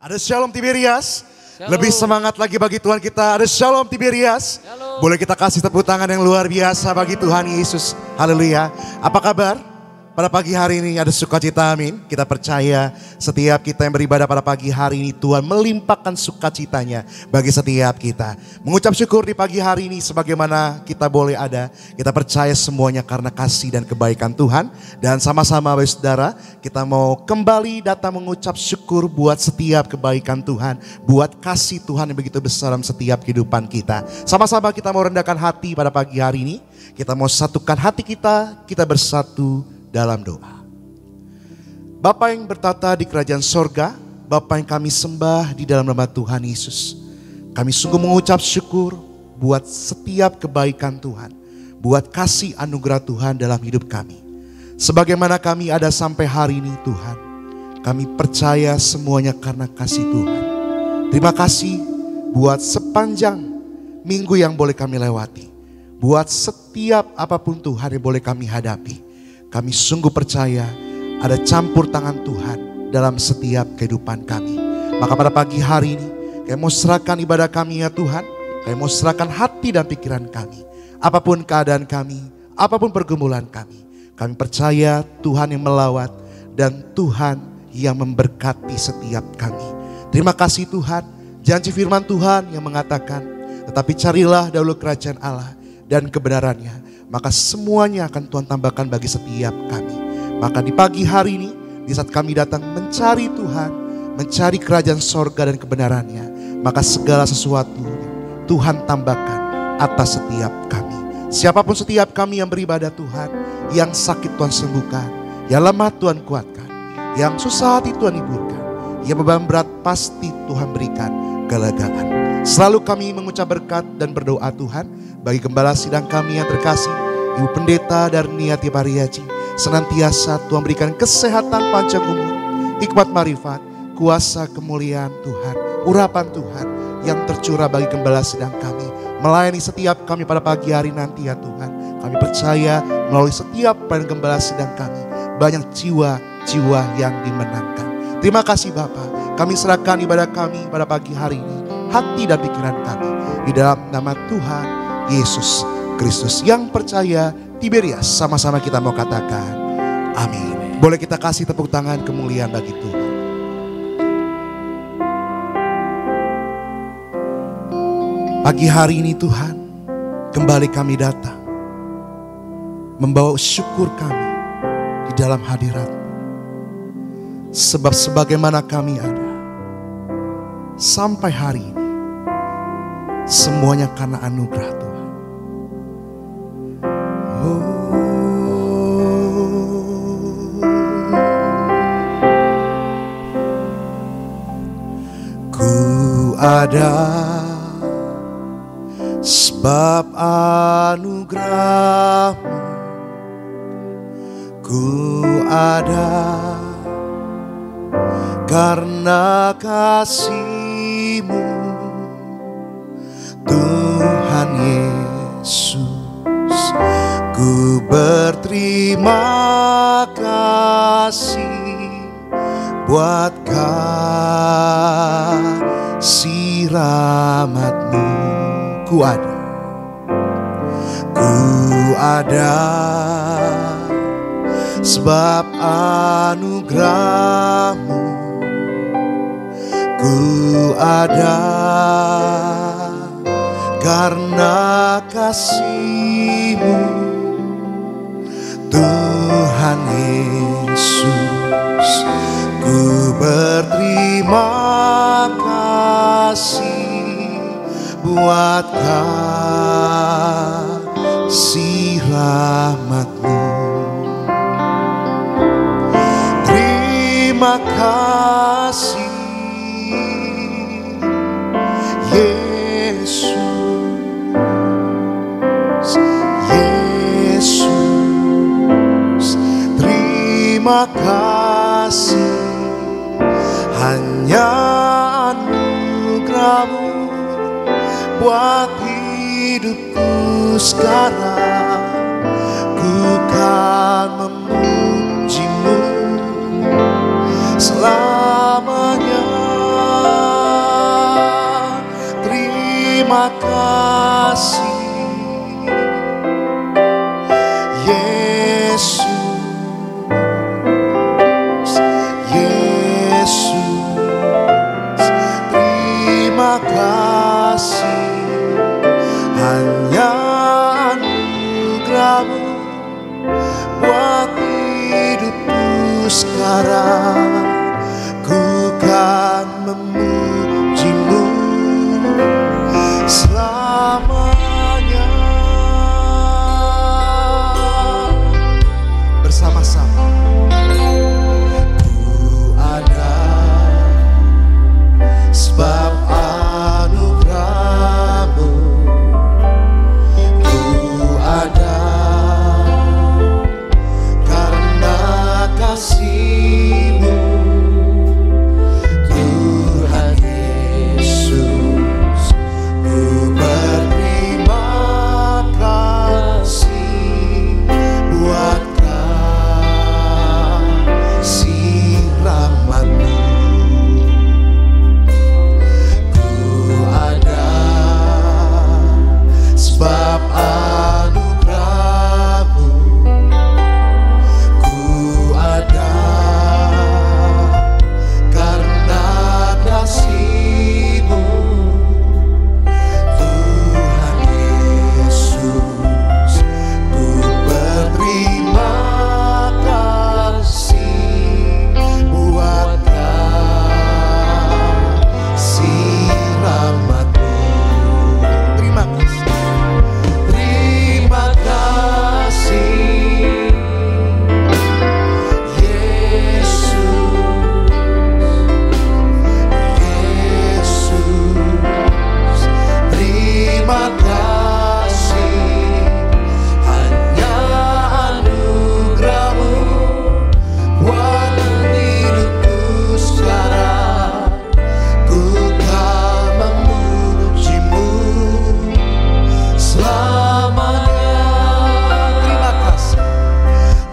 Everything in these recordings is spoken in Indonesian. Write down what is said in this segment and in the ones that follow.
Ada Shalom Tiberias. Shalom. Lebih semangat lagi bagi Tuhan kita. Ada Shalom Tiberias. Shalom. Boleh kita kasih tepuk tangan yang luar biasa bagi Tuhan Yesus. Haleluya. Apa kabar? Pada pagi hari ini ada sukacita, amin. Kita percaya setiap kita yang beribadah pada pagi hari ini Tuhan melimpahkan sukacitanya bagi setiap kita. Mengucap syukur di pagi hari ini sebagaimana kita boleh ada. Kita percaya semuanya karena kasih dan kebaikan Tuhan. Dan sama-sama Bapak Saudara, kita mau kembali datang mengucap syukur buat setiap kebaikan Tuhan. Buat kasih Tuhan yang begitu besar dalam setiap kehidupan kita. Sama-sama kita mau rendahkan hati pada pagi hari ini. Kita mau satukan hati kita bersatu dalam doa. Bapa yang bertata di kerajaan sorga, Bapa yang kami sembah di dalam nama Tuhan Yesus. Kami sungguh mengucap syukur buat setiap kebaikan Tuhan, buat kasih anugerah Tuhan dalam hidup kami. Sebagaimana kami ada sampai hari ini Tuhan, kami percaya semuanya karena kasih Tuhan. Terima kasih buat sepanjang minggu yang boleh kami lewati. Buat setiap apapun Tuhan yang boleh kami hadapi. Kami sungguh percaya ada campur tangan Tuhan dalam setiap kehidupan kami. Maka pada pagi hari ini kami mau serahkan ibadah kami ya Tuhan. Kami mau serahkan hati dan pikiran kami. Apapun keadaan kami, apapun pergumulan kami. Kami percaya Tuhan yang melawat dan Tuhan yang memberkati setiap kami. Terima kasih Tuhan. Janji firman Tuhan yang mengatakan, tetapi carilah dahulu kerajaan Allah dan kebenarannya. Maka semuanya akan Tuhan tambahkan bagi setiap kami. Maka di pagi hari ini, di saat kami datang mencari Tuhan, mencari kerajaan sorga dan kebenarannya, maka segala sesuatu Tuhan tambahkan atas setiap kami. Siapapun setiap kami yang beribadah Tuhan, yang sakit Tuhan sembuhkan, yang lemah Tuhan kuatkan, yang susah hati Tuhan hiburkan, yang beban berat pasti Tuhan berikan kelegaan. Selalu kami mengucap berkat dan berdoa Tuhan bagi gembala sidang kami yang terkasih, Ibu Pendeta Darniati Pariaji. Senantiasa Tuhan berikan kesehatan panjang umur, hikmat marifat, kuasa kemuliaan Tuhan, urapan Tuhan yang tercurah bagi gembala sidang kami. Melayani setiap kami pada pagi hari nanti ya Tuhan. Kami percaya melalui setiap pelayanan gembala sidang kami, banyak jiwa-jiwa yang dimenangkan. Terima kasih Bapa. Kami serahkan ibadah kami pada pagi hari ini, hati dan pikiran kami, di dalam nama Tuhan Yesus Kristus. Yang percaya Tiberias, sama-sama kita mau katakan amin. Boleh kita kasih tepuk tangan kemuliaan bagi Tuhan. Pagi hari ini Tuhan, kembali kami datang membawa syukur kami di dalam hadirat. Sebab sebagaimana kami ada sampai hari ini, semuanya karena anugerah Tuhan. Ku ada sebab anugerah-Mu. Ku ada karena kasih-Mu, Tuhan Yesus. Ku berterima kasih buat kasih rahmat-Mu. Ku ada sebab anugerah-Mu. Ku ada karena kasih-Mu, Tuhan Yesus. Ku berterima kasih buat kasih rahmat-Mu. Terima kasih Yesus, terima kasih. Hanya anugerah-Mu buat hidupku sekarang. Ku kan memuji-Mu selamanya. Terima kasih Yesus, Yesus. Terima kasih, hanya anugerah-Mu buat hidupku sekarang. Ku kan memuji-Mu selamanya. Bersama-sama. Ku ada sebab anugerah-Mu. Ku ada karena kasih-Mu. Tuhan Yesus, ku berterima kasih buat kasih rahmat-Mu. Ku ada sebab anugerah-Mu. Ku ada karena kasih-Mu. Tuhan Yesus, ku berterima kasih buat kasih rahmat-Mu. Terima kasih. Terima kasih Yesus, Yesus. Terima kasih, hanya anugerah-Mu buat hidupku sekarang. Ku kan memuji-Mu selamanya. Terima kasih,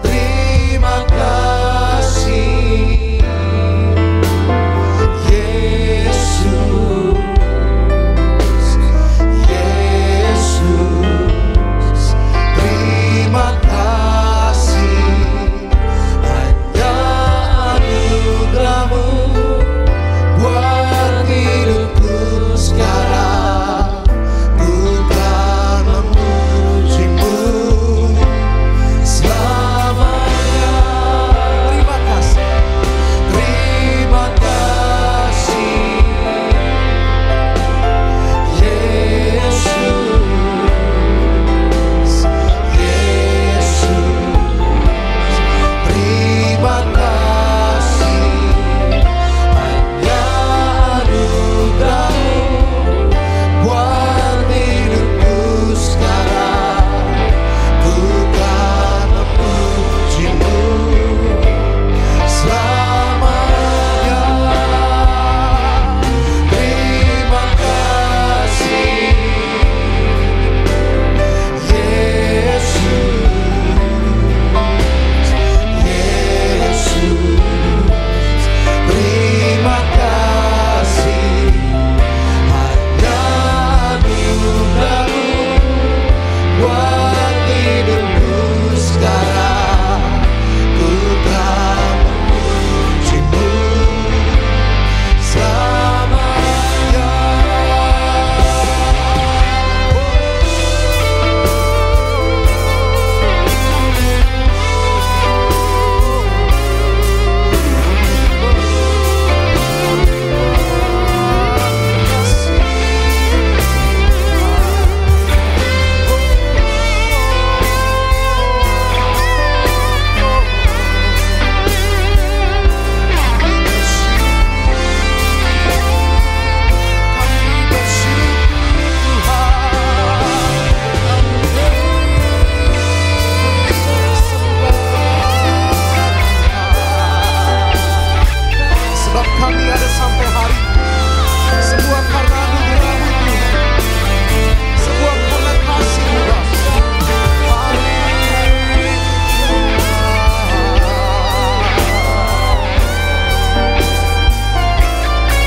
terima kasih Yesus, Yesus. Terima kasih, hanya anugerah-Mu buat hidupku sekarang. Ku kan memuji-Mu selamanya. Terima kasih, terima kasih Yesus, Yesus. Terima kasih, hanya anugerah-Mu buat hidupku sekarang. Ku kan memuji-Mu selamanya. Terima kasih Yesus, Yesus. Terima kasih, hanya anugerah-Mu buat hidupku sekarang. Ku kan memuji-Mu selamanya. Sebab kami ada sampai hari ini, semua karena anugerah-Mu Tuhan, semua karena kasih-Mu Bapa.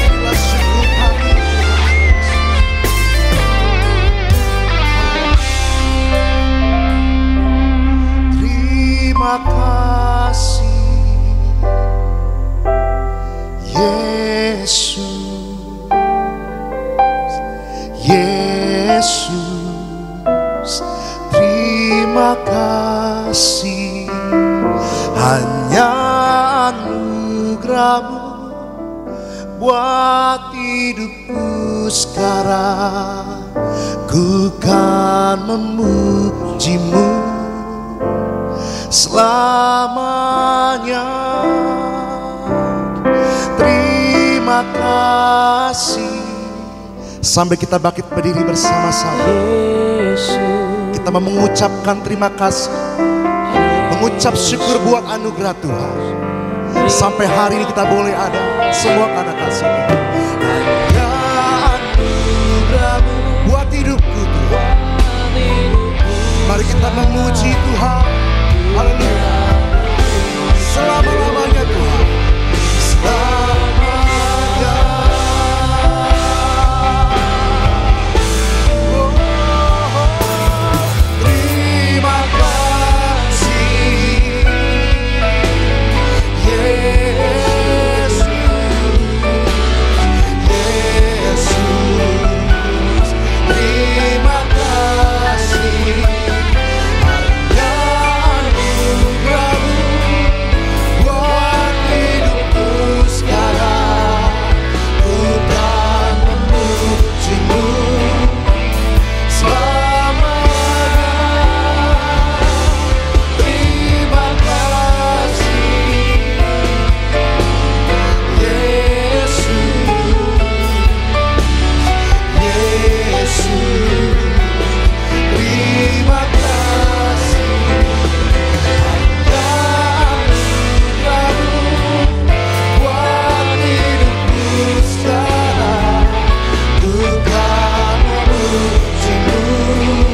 Inilah syukur kami. Yesus, terima kasih. Hanya anugerah-Mu buat hidupku sekarang. Ku kan memuji-Mu selamanya. Terima kasih. Sambil kita bangkit berdiri bersama-sama, kita mengucapkan terima kasih, mengucap syukur buat anugerah Tuhan. Sampai hari ini kita boleh ada, semua karena kasih-Mu. Hanya anugerah-Mu buat hidupku Tuhan. Mari kita memuji Tuhan. Haleluya. Selama-lamanya Tuhan. Selamanya. Terima kasih Yesus, Yesus. Terima kasih. Hanya anugerah-Mu buat hidupku sekarang. Ku kan memuji-Mu selamanya. Terima kasih Yesus, Yesus. Terima kasih. Hanya anugerah-Mu buat hidupku sekarang. Ku kan memuji-Mu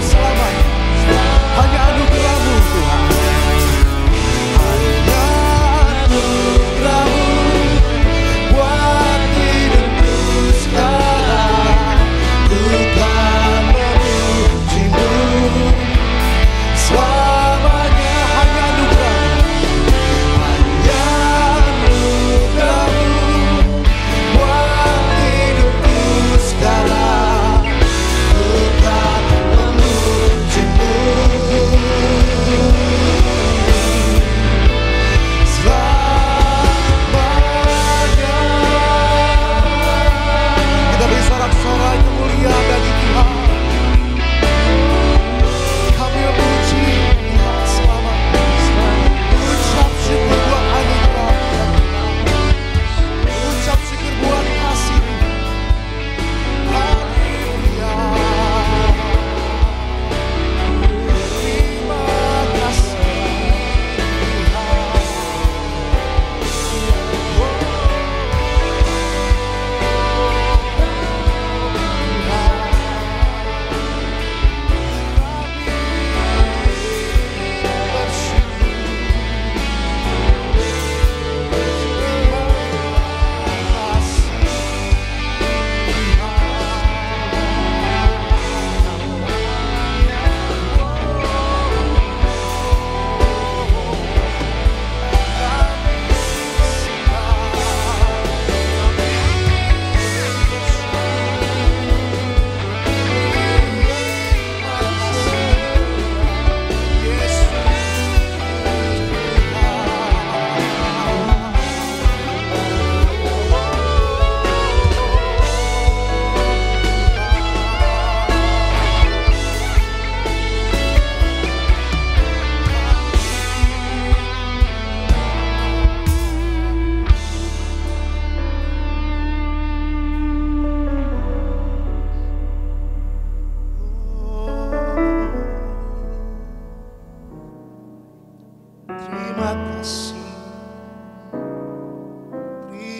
selamanya. Hanya anugerah-Mu Tuhan. Hanya anugerah-Mu buat hidupku sekarang. Ku kan memuji-Mu selamanya. Hanya anugerah-Mu. Hanya anugerah-Mu buat hidupku sekarang. Ku kan memuji-Mu selamanya. Kita beri sorak-sorai kemuliaan bagi Tuhan. Kami memuji Tuhan selamanya. Ucap syukur buat anugerah-Mu. Ucap syukur buat kasih-Mu. Haleluya. Terima kasih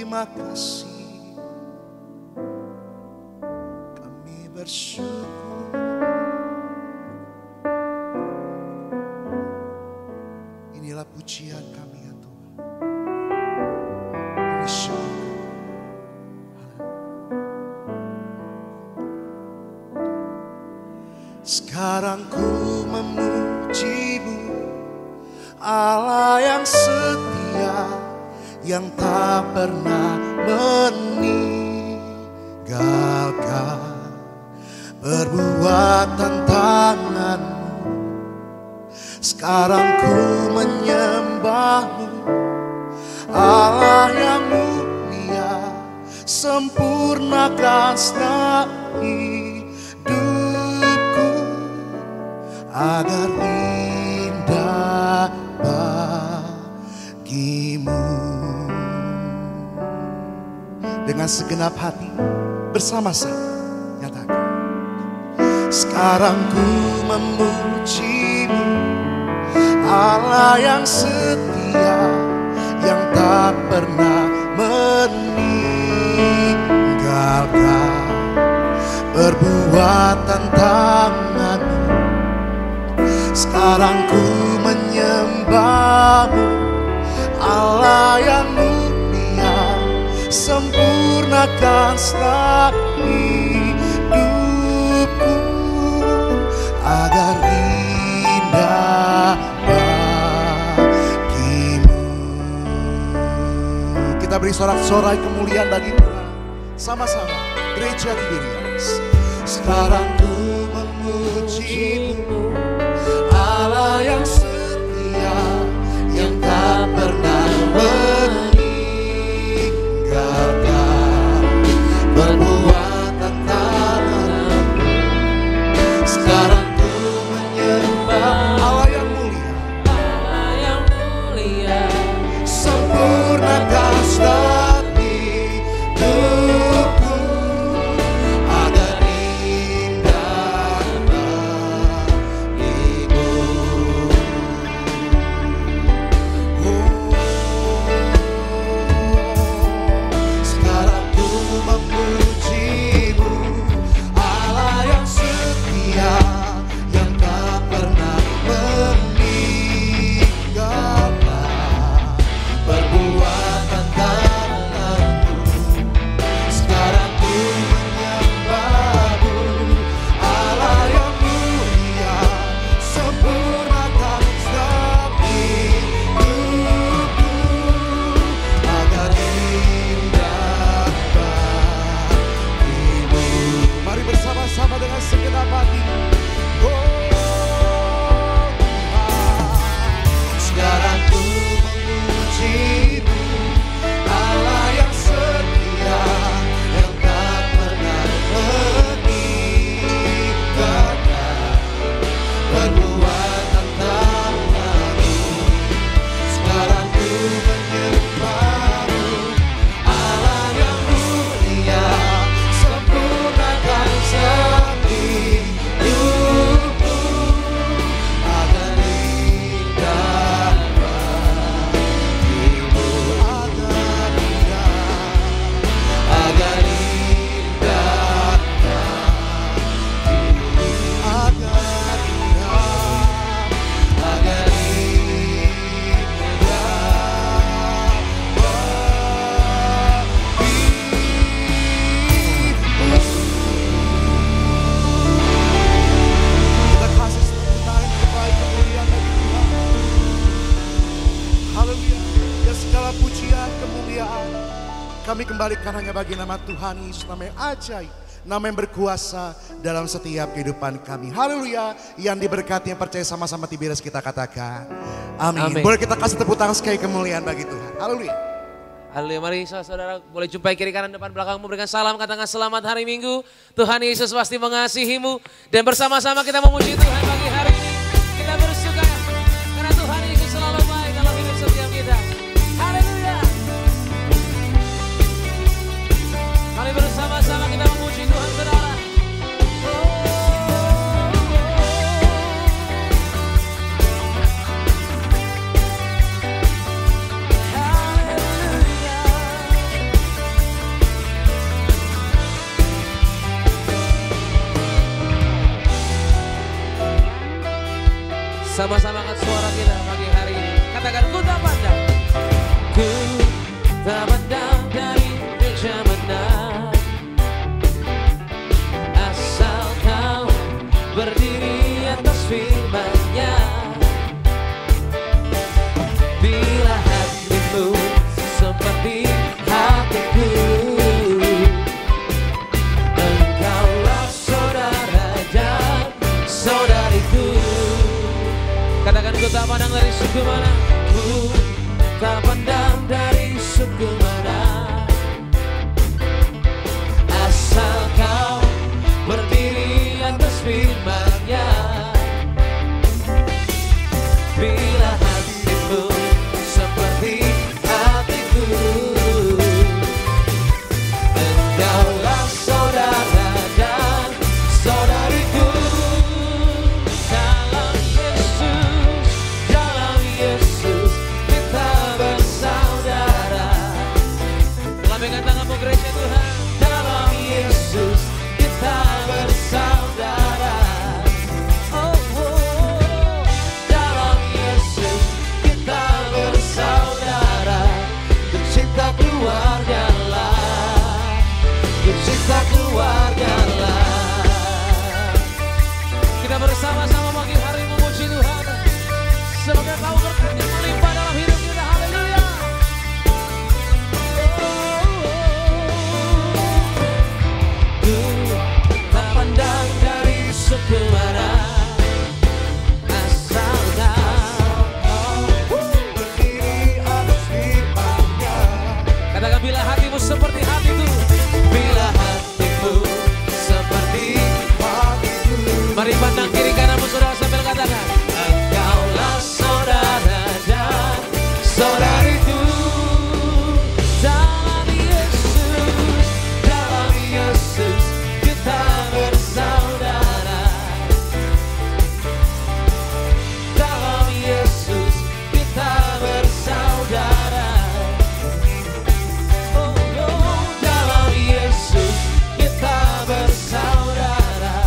terima kasih. Kami bersyukur. Inilah pujian kami ya Tuhan. Ini syukur. Sekarang ku memuji-Mu, Allah yang setia, yang tak pernah meninggalkan perbuatan tanganmu. Sekarang ku menyembahmu, Allah yang mulia, sempurnakan hidupku agar indah bagimu. Dengan segenap hati bersama-sama nyatakan, sekarang ku memujimu, Allah yang setia, yang tak pernah meninggalkan perbuatan tanganmu. Sekarang ku menyembahmu, Allah yang mulia, sempurnakan hidupku agar indah bagimu. Kita beri sorak-sorai kemuliaan bagi Tuhan sama-sama gereja Tiberias. Sekarang ku memujimu, Allah yang setia, yang tak pernah meninggalkan perbuatan tanganmu. Sekarang ku menyembah Allah yang mulia, Allah yang mulia, sempurnakan hidupku agar indah bagimu. Sekarang ku memujimu, Allah yang setia, yang tak pernah meninggalkan perbuatan tanganmu. Sekarang ku menyembahmu, Allah yang mulia, sempurnakan setiap hidupku agar indah bagimu. Mari bersama-sama dengan segenap hati. Sekarang ku memujimu, Allah yang setia, yang tak pernah meninggalkan perbuatan tanganmu. Sekarang ku menyembahmu, Allah yang mulia, sempurnakan setiap hidupku agar indah bagimu. Agar indah bagimu. Agar kita kasih tepuk tangan yang terbaik kemuliaan bagi Tuhan. Haleluya. Ya segala pujian kemuliaan kami kembalikan hanya bagi nama Tuhan Yesus, nama yang ajaib, nama yang berkuasa dalam setiap kehidupan kami. Haleluya. Yang diberkati yang percaya sama-sama Tiberias kita katakan amin. Amin. Boleh kita kasih tepuk tangan sekali kemuliaan bagi Tuhan. Haleluya. Haleluya, mari saudara boleh jumpai kiri kanan depan belakangmu, berikan salam, katakan selamat hari Minggu. Tuhan Yesus pasti mengasihimu. Dan bersama-sama kita memuji Tuhan pagi hari ini. Kita bersuka karena Tuhan Yesus selalu baik dalam hidup setiap kita. Haleluya. Mari bersama-sama kita memuji Tuhan saudara. Sama-sama angkat suara kita pagi hari ini. Katakan ku tak pandang. Ku tak pandang dari meja mana, asal kau berdiri atas firman-Nya. Bila hatimu cinta keluarga lah. Kita bersama-sama pagi hari memuji Tuhan. Semoga tahu berkatnya melimpah dalam hidup kita. Haleluya. Tak pandang dari suku mana asal kau berdiri atas firman-Nya. Katakan bila hatimu seperti hatiku, bila hatimu seperti hatiku. Mari pandang kiri kananmu saudara sambil katakan, engkaulah saudara dan saudariku. Dalam Yesus, dalam Yesus kita bersaudara. Dalam Yesus kita bersaudara. Oh, oh, dalam Yesus kita bersaudara.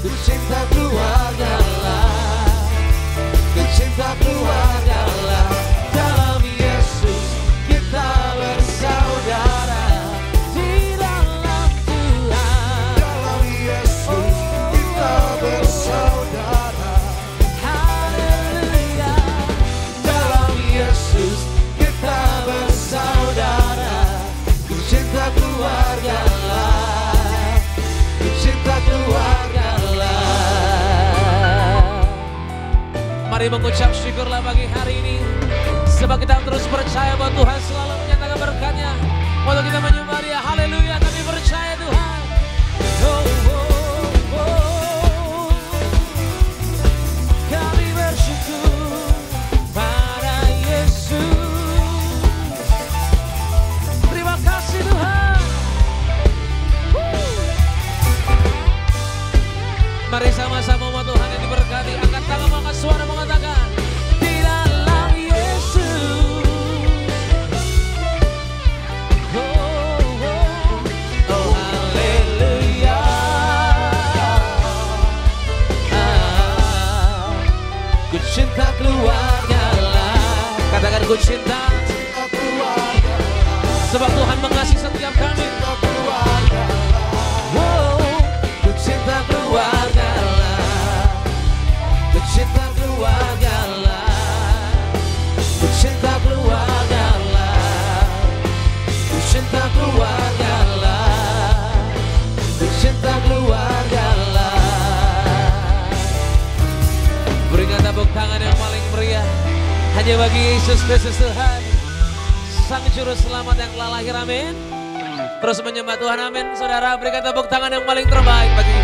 Ku cinta keluarga lah, ku cinta keluarga lah. Dalam Yesus kita bersaudara. Di dalam Tuhan, dalam Yesus kita bersaudara. Haleluya. Dalam Yesus kita bersaudara. Ku cinta keluarga lah, ku cinta keluarga lah. Mari mengucap syukurlah pagi hari ini, sebab kita terus percaya bahwa Tuhan selalu menyatakan berkat-Nya. Waktu kita menyembah Dia, haleluya, kami percaya Tuhan. Oh, oh, oh. Kami bersyukur pada Yesus. Terima kasih Tuhan. Mari sama-sama umat Tuhan yang diberkati, angkat tangan, angkat suara, mengatakan di dalam Yesus. Oh, oh, oh, haleluya. Ku cinta keluarga lah. Katakan ku cinta keluarga lah. Sebab Tuhan mengasihi setiap kami. Oh, ku cinta keluarga lah, ku cinta keluarga lah, ku cinta keluarga lah, ku cinta keluarga lah, ku cinta keluarga lah. Berikan tepuk tangan yang paling meriah hanya bagi Yesus Kristus Tuhan, Sang Juru Selamat yang telah lahir, amin. Terus menyembah Tuhan, amin. Saudara, berikan tepuk tangan yang paling terbaik bagi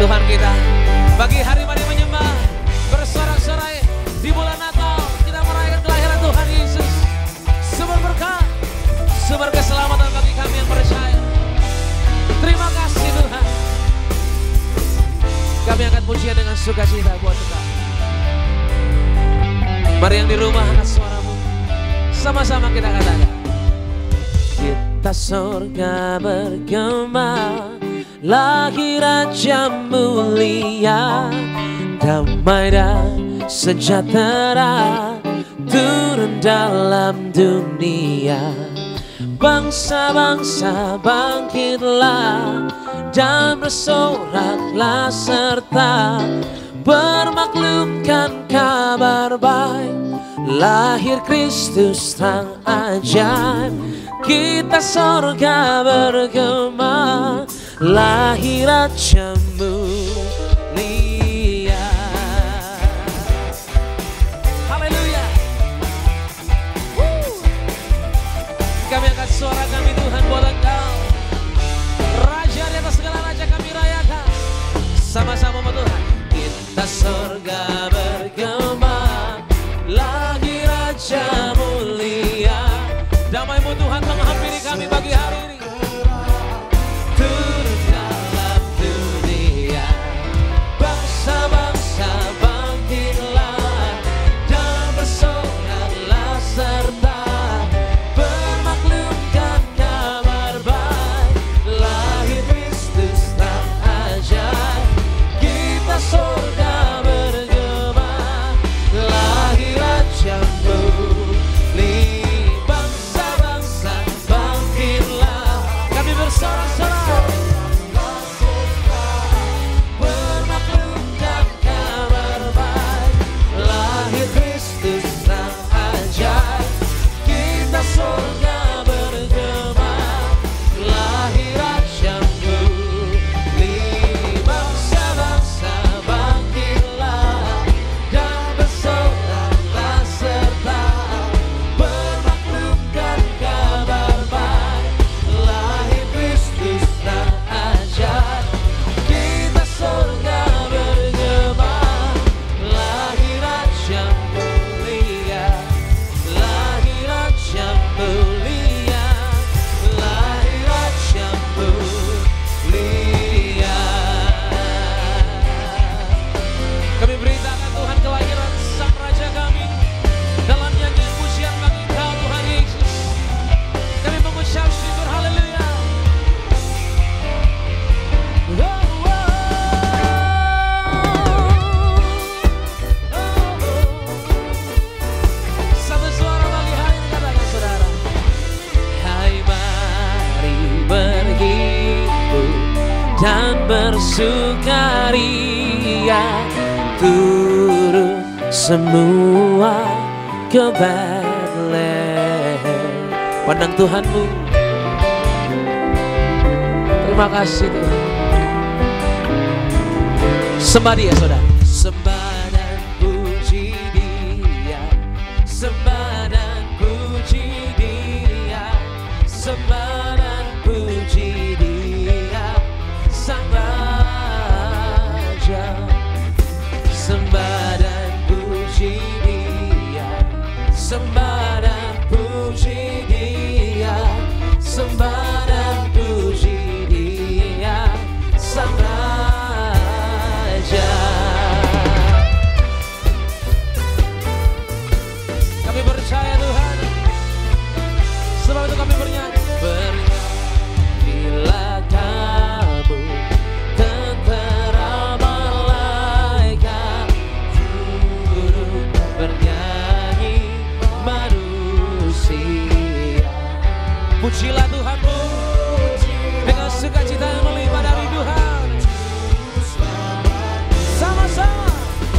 Tuhan kita. Bagi hari mari menyembah, bersorak-sorai di bulan Natal, kita merayakan kelahiran Tuhan Yesus. Sumber berkat, sumber keselamatan bagi kami yang percaya. Terima kasih Tuhan. Kami akan pujian dengan sukacita buat Tuhan. Mari yang di rumah, angkat suaramu. Sama-sama kita katakan. Kita surga bergema, lahir Raja mulia, damai dan sejahtera turun dalam dunia. Bangsa-bangsa bangkitlah dan bersoraklah serta bermaklumkan kabar baik, lahir Kristus Sang ajaib. Kita sorga bergema, lahir Raja mulia. Haleluya. Kami angkat suara kami Tuhan buat Engkau, Raja di atas segala raja kami rayakan. Sama-sama sama Tuhan. Kita sorga bergema, lahir Raja mulia. Damai-Mu Tuhan menghampiri kami pagi hari ini. Turun dalam dunia, bangsa-bangsa bangkitlah dan bersoraklah serta bermaklumkan kabar baik, lahir Kristus Sang ajaib. Kita sorga bergema, bersukaria, turun semua ke Bethlehem. Pandang Tuhanmu. Terima kasih Tuhan. Sembah Dia saudara. Sembah dan puji Dia, sembah dan puji Dia, sembah dan puji Dia, Sang Raja. Sembah dan puji Dia, sembah dan puji Dia, sembah dan puji Dia, Sang Raja. Kami percaya Tuhan, sebab itu kami bernyanyi. Bila kamu tentara malaikat turun bernyanyi manusia. Pujilah Tuhanmu dengan sukacita yang melimpah dari Tuhan. Sama-sama.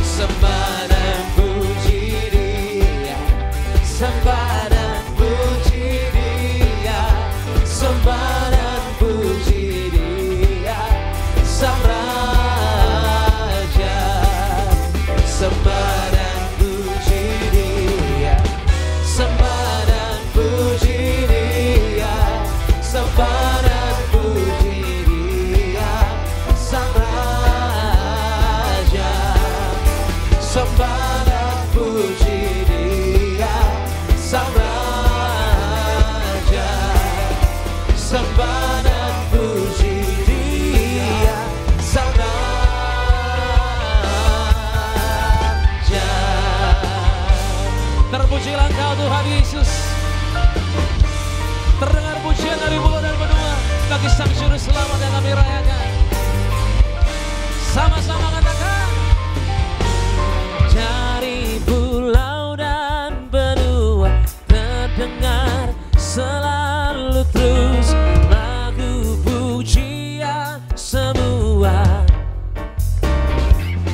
Sembah dan puji Dia, sembah dan puji Dia, sembah dan puji Dia, Sang Raja. Sembah dan puji Dia, sembah dan puji Dia, sembah dan puji Dia, Sang Raja. Sembah dan puji Dia, Sang Raja. Sembah dan puji Dia, Sang Raja. Terpujilah Engkau Tuhan Yesus. Terdengar pujian dari mulut dan benua bagi Sang Juru Selamat yang kami rayakan. Sama-sama katakan. Dari pulau dan benua terdengar selalu terus lagu pujian semua.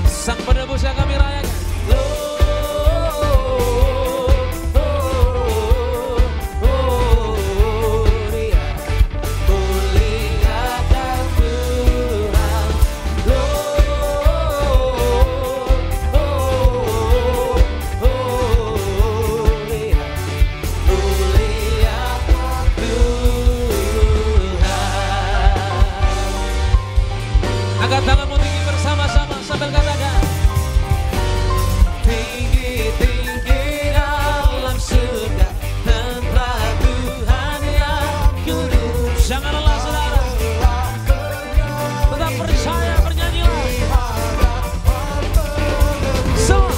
Sang penebus yang kami rayakan. Angkat tanganmu tinggi bersama-sama sambil katakan. Tinggi-tinggi dalam surga tempat Tuhan yang kudus. Jangan lelah saudara, tetap percaya, bernyanyilah. Semua.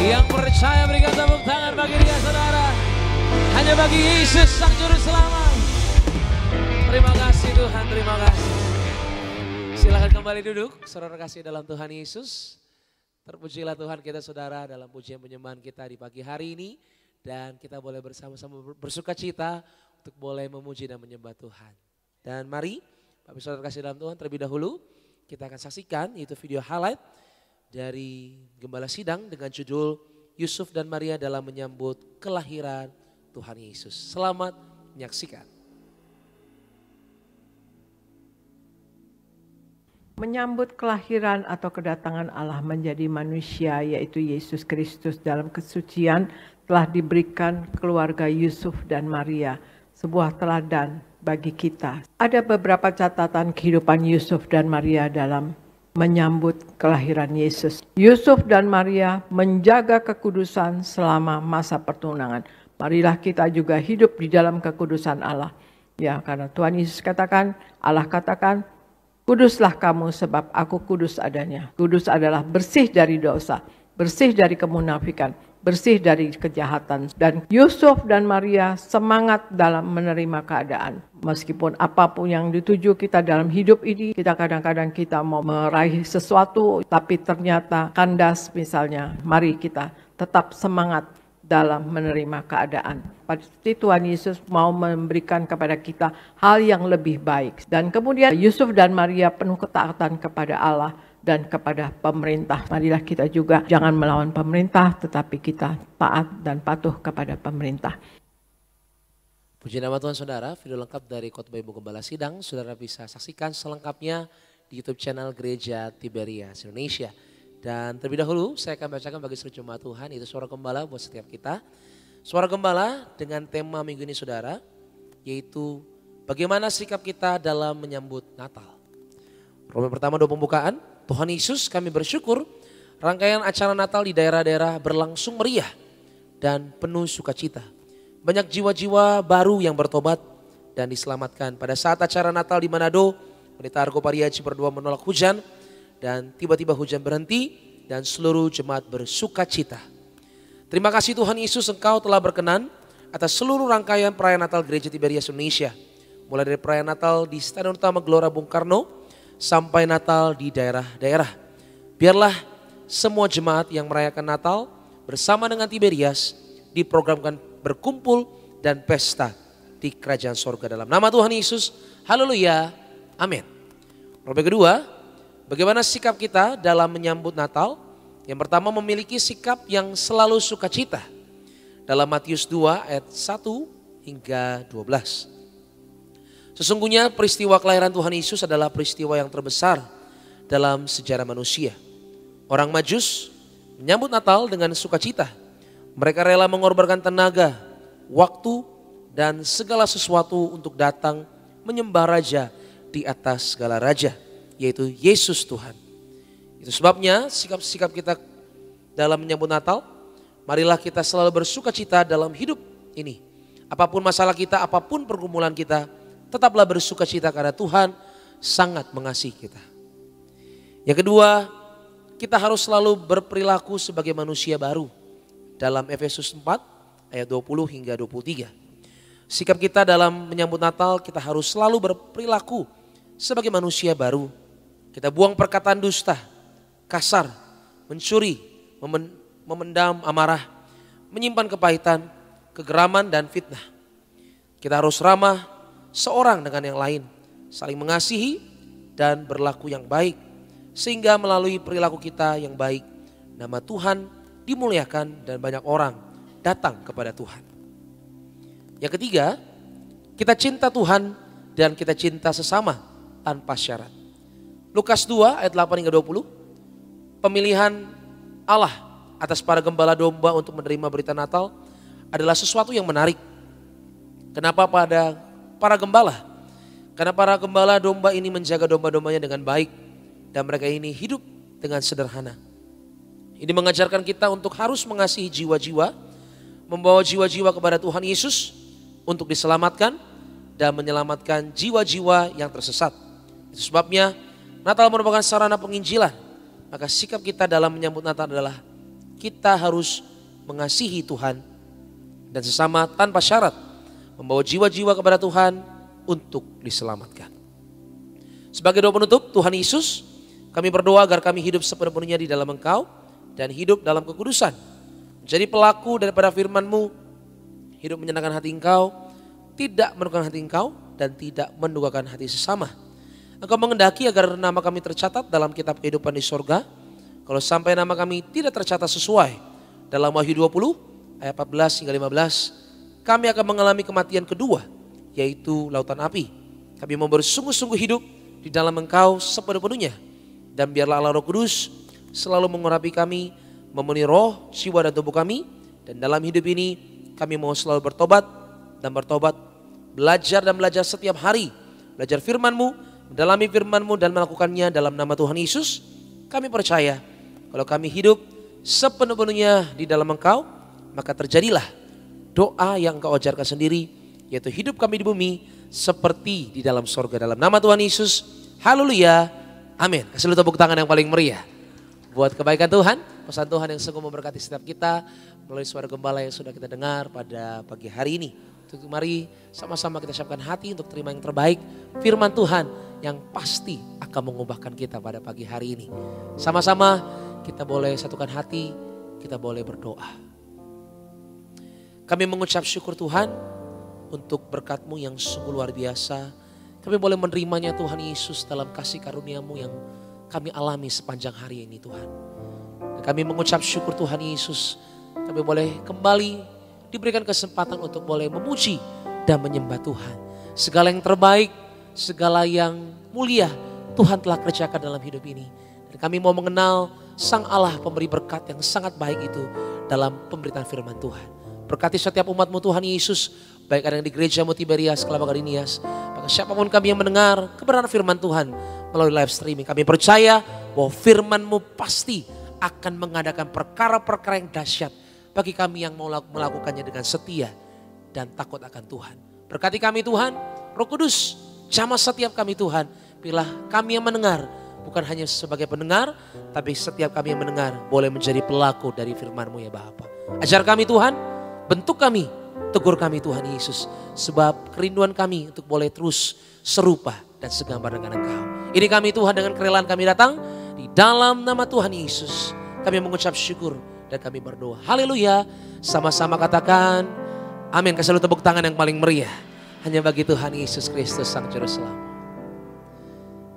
Yang percaya berikan tepuk tangan bagi Dia saudara. Hanya bagi Yesus Sang Juru Selamat. Terima kasih Tuhan, terima kasih. Silakan kembali duduk, saudara kasih dalam Tuhan Yesus. Terpujilah Tuhan kita saudara dalam pujian penyembahan kita di pagi hari ini. Dan kita boleh bersama-sama bersuka cita untuk boleh memuji dan menyembah Tuhan. Dan mari Bapak saudara kasih dalam Tuhan, terlebih dahulu kita akan saksikan yaitu video highlight dari Gembala Sidang dengan judul Yusuf dan Maria dalam menyambut kelahiran Tuhan Yesus. Selamat menyaksikan. Menyambut kelahiran atau kedatangan Allah menjadi manusia yaitu Yesus Kristus dalam kesucian telah diberikan keluarga Yusuf dan Maria sebuah teladan bagi kita. Ada beberapa catatan kehidupan Yusuf dan Maria dalam menyambut kelahiran Yesus. Yusuf dan Maria menjaga kekudusan selama masa pertunangan. Marilah kita juga hidup di dalam kekudusan Allah. Ya, karena Tuhan Yesus katakan, Allah katakan, kuduslah kamu sebab aku kudus adanya. Kudus adalah bersih dari dosa, bersih dari kemunafikan, bersih dari kejahatan. Dan Yusuf dan Maria semangat dalam menerima keadaan. Meskipun apapun yang dituju kita dalam hidup ini, kita kadang-kadang kita mau meraih sesuatu, tapi ternyata kandas misalnya. Mari kita tetap semangat dalam menerima keadaan. Pasti Tuhan Yesus mau memberikan kepada kita hal yang lebih baik. Dan kemudian Yusuf dan Maria penuh ketaatan kepada Allah dan kepada pemerintah. Marilah kita juga jangan melawan pemerintah, tetapi kita taat dan patuh kepada pemerintah. Puji nama Tuhan saudara, video lengkap dari Khotbah Ibu Gembala Sidang, saudara bisa saksikan selengkapnya di YouTube channel Gereja Tiberias Indonesia. Dan terlebih dahulu saya akan bacakan bagi seluruh jemaat Tuhan, itu suara gembala buat setiap kita. Suara gembala dengan tema minggu ini saudara, yaitu bagaimana sikap kita dalam menyambut Natal. Roma pertama 2 pembukaan, Tuhan Yesus kami bersyukur rangkaian acara Natal di daerah-daerah berlangsung meriah dan penuh sukacita. Banyak jiwa-jiwa baru yang bertobat dan diselamatkan. Pada saat acara Natal di Manado, Pendeta Argo Pariaji berdua menolak hujan dan tiba-tiba hujan berhenti dan seluruh jemaat bersukacita. Terima kasih Tuhan Yesus, Engkau telah berkenan atas seluruh rangkaian perayaan Natal Gereja Tiberias Indonesia. Mulai dari perayaan Natal di Stadion Utama Gelora Bung Karno sampai Natal di daerah-daerah. Biarlah semua jemaat yang merayakan Natal bersama dengan Tiberias diprogramkan berkumpul dan pesta di kerajaan sorga dalam nama Tuhan Yesus. Haleluya. Amin. Problem kedua, bagaimana sikap kita dalam menyambut Natal? Yang pertama, memiliki sikap yang selalu sukacita. Dalam Matius 2 ayat 1 hingga 12. Sesungguhnya peristiwa kelahiran Tuhan Yesus adalah peristiwa yang terbesar dalam sejarah manusia. Orang Majus menyambut Natal dengan sukacita. Mereka rela mengorbankan tenaga, waktu, dan segala sesuatu untuk datang menyembah Raja di atas segala Raja, yaitu Yesus Tuhan. Itu sebabnya sikap-sikap kita dalam menyambut Natal, marilah kita selalu bersukacita dalam hidup ini. Apapun masalah kita, apapun pergumulan kita, tetaplah bersukacita karena Tuhan sangat mengasihi kita. Yang kedua, kita harus selalu berperilaku sebagai manusia baru. Dalam Efesus 4 ayat 20 hingga 23. Sikap kita dalam menyambut Natal, kita harus selalu berperilaku sebagai manusia baru. Kita buang perkataan dusta, kasar, mencuri, memendam amarah, menyimpan kepahitan, kegeraman dan fitnah. Kita harus ramah seorang dengan yang lain, saling mengasihi dan berlaku yang baik. Sehingga melalui perilaku kita yang baik, nama Tuhan dimuliakan dan banyak orang datang kepada Tuhan. Yang ketiga, kita cinta Tuhan dan kita cinta sesama tanpa syarat. Lukas 2 ayat 8 hingga 20. Pemilihan Allah atas para gembala domba untuk menerima berita Natal adalah sesuatu yang menarik. Kenapa pada para gembala? Karena para gembala domba ini menjaga domba-dombanya dengan baik dan mereka ini hidup dengan sederhana. Ini mengajarkan kita untuk harus mengasihi jiwa-jiwa, membawa jiwa-jiwa kepada Tuhan Yesus untuk diselamatkan dan menyelamatkan jiwa-jiwa yang tersesat. Itu sebabnya Natal merupakan sarana penginjilan. Maka sikap kita dalam menyambut Natal adalah kita harus mengasihi Tuhan dan sesama tanpa syarat, membawa jiwa-jiwa kepada Tuhan untuk diselamatkan. Sebagai doa penutup, Tuhan Yesus, kami berdoa agar kami hidup sepenuhnya di dalam Engkau dan hidup dalam kekudusan. Menjadi pelaku daripada firman-Mu, hidup menyenangkan hati Engkau, tidak mendukakan hati Engkau dan tidak mendukakan hati sesama. Engkau mengendaki agar nama kami tercatat dalam kitab kehidupan di sorga. Kalau sampai nama kami tidak tercatat sesuai dalam Wahyu 20 ayat 14 hingga 15, kami akan mengalami kematian kedua, yaitu lautan api. Kami mau bersungguh-sungguh hidup di dalam Engkau sepenuh-penuhnya. Dan biarlah Allah Roh Kudus selalu mengurapi kami, memenuhi roh, jiwa dan tubuh kami. Dan dalam hidup ini kami mau selalu bertobat dan bertobat belajar dan belajar setiap hari. Belajar firman-Mu, mendalami firman-Mu dan melakukannya dalam nama Tuhan Yesus. Kami percaya kalau kami hidup sepenuh-penuhnya di dalam Engkau, maka terjadilah doa yang Engkau ajarkan sendiri, yaitu hidup kami di bumi seperti di dalam sorga. Dalam nama Tuhan Yesus, haleluya, amin. Kasih lu tepuk tangan yang paling meriah. Buat kebaikan Tuhan, pesan Tuhan yang sungguh memberkati setiap kita melalui suara gembala yang sudah kita dengar pada pagi hari ini. Mari sama-sama kita siapkan hati untuk terima yang terbaik, firman Tuhan yang pasti akan mengubahkan kita pada pagi hari ini. Sama-sama kita boleh satukan hati, kita boleh berdoa. Kami mengucap syukur Tuhan untuk berkat-Mu yang sungguh luar biasa. Kami boleh menerimanya Tuhan Yesus dalam kasih karunia-Mu yang kami alami sepanjang hari ini Tuhan. Dan kami mengucap syukur Tuhan Yesus, kami boleh kembali diberikan kesempatan untuk boleh memuji dan menyembah Tuhan. Segala yang terbaik, segala yang mulia Tuhan telah kerjakan dalam hidup ini. Dan kami mau mengenal Sang Allah pemberi berkat yang sangat baik itu dalam pemberitaan firman Tuhan. Berkati setiap umat-Mu Tuhan Yesus, baik ada yang di gereja-Mu Tiberias, Kelapa Gading, maka siapapun kami yang mendengar kebenaran firman Tuhan melalui live streaming, kami percaya bahwa firman-Mu pasti akan mengadakan perkara-perkara yang dahsyat bagi kami yang mau melakukannya dengan setia dan takut akan Tuhan. Berkati kami Tuhan, Roh Kudus, jamah setiap kami Tuhan, bila kami yang mendengar bukan hanya sebagai pendengar, tapi setiap kami yang mendengar boleh menjadi pelaku dari firman-Mu ya Bapa. Ajar kami Tuhan, bentuk kami, tegur kami Tuhan Yesus. Sebab kerinduan kami untuk boleh terus serupa dan segambar dengan Engkau. Ini kami Tuhan, dengan kerelaan kami datang di dalam nama Tuhan Yesus. Kami mengucap syukur dan kami berdoa. Haleluya. Sama-sama katakan amin. Kasih lu tepuk tangan yang paling meriah. Hanya bagi Tuhan Yesus Kristus Sang Juru Selamat.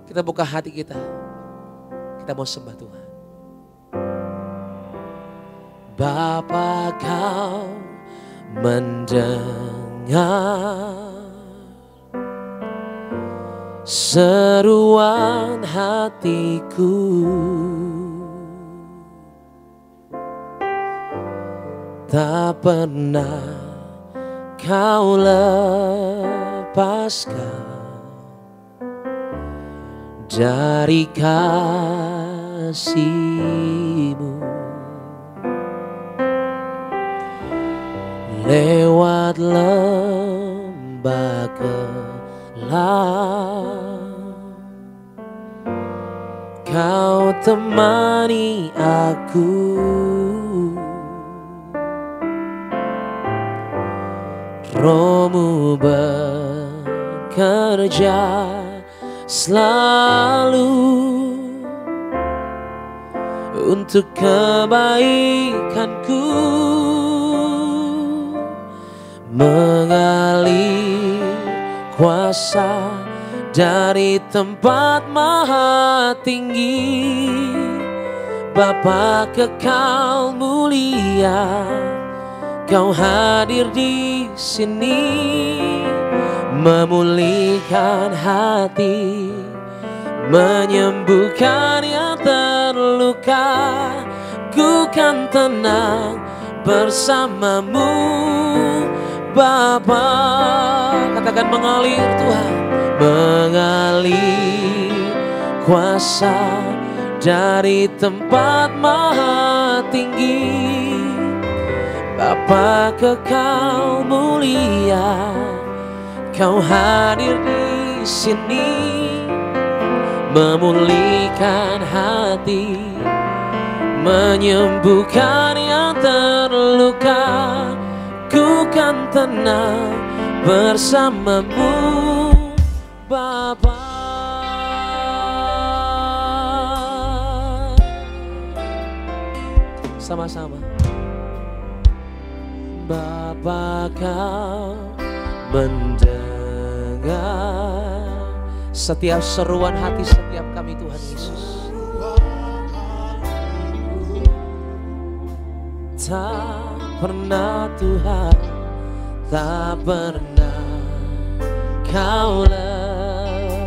Kita buka hati kita. Kita mau sembah Tuhan. Bapa, Kau mendengar seruan hatiku, tak pernah Kau lepaskan dari kasih-Mu. Lewat lembah gelap, Kau temani aku. Roh-Mu bekerja selalu untuk kebaikanku, mengalir kuasa dari tempat maha tinggi. Bapa kekal mulia, Kau hadir di sini, memulihkan hati, menyembuhkan yang terluka. Ku kan tenang bersama-Mu Bapa. Katakan mengalir Tuhan, mengalir kuasa dari tempat maha tinggi. Bapa kekal mulia, Kau hadir di sini, memulihkan hati, menyembuhkan yang terluka. Ku kan tenang bersama-Mu Bapa. Sama-sama. Bapa, Kau mendengar setiap seruan hati setiap kami Tuhan Yesus. Tak pernah Tuhan, tak pernah Kau lepaskan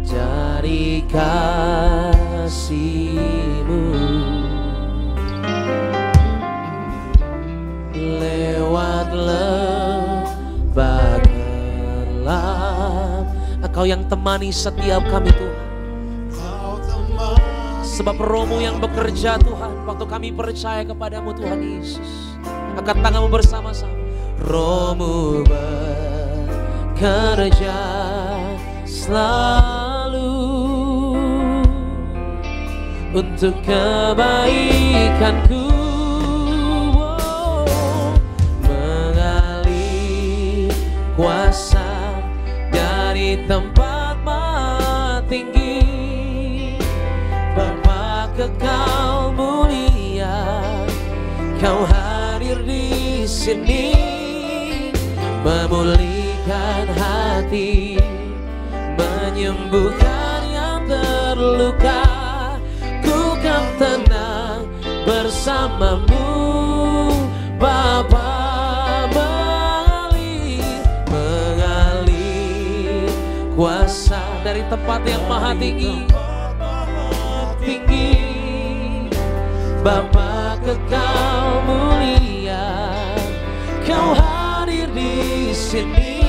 dari kasih-Mu. Lewat Engkau yang temani setiap kami Tuhan. Sebab Roh-Mu yang bekerja Tuhan, waktu kami percaya kepadamu Tuhan Yesus. Angkat tanganmu bersama-sama. Roh-Mu bekerja selalu untuk kebaikanku. Mengalir kuasa dari tempat maha tinggi. Bapa kekal mulia, Kau hadir di sini, memulihkan hati, menyembuhkan yang terluka. Ku kan tenang bersamamu, Bapa. Mengalir kuasa dari tempat yang maha tinggi, Bapa kekal mulia, Kau hadir di sini,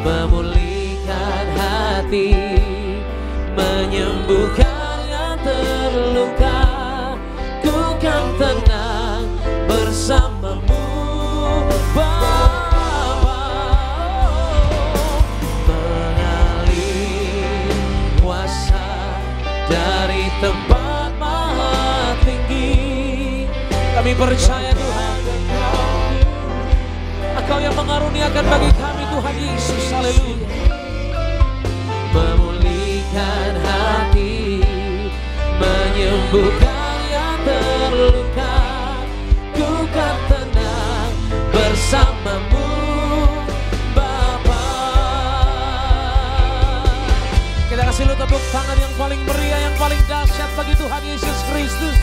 memulihkan hati, menyembuhkan yang terluka. Ku kan tenang bersamamu, Bapa. Mengalir kuasa dari tempat maha tinggi. Kami percaya Tuhan, Engkau yang mengaruniakan bagi kami Tuhan Yesus. Haleluya. Memulihkan hati, menyembuhkan yang terluka. Ku kan tenang bersamamu, Bapa. Kita kasih lu tepuk tangan yang paling meriah, yang paling dahsyat bagi Tuhan Yesus Kristus.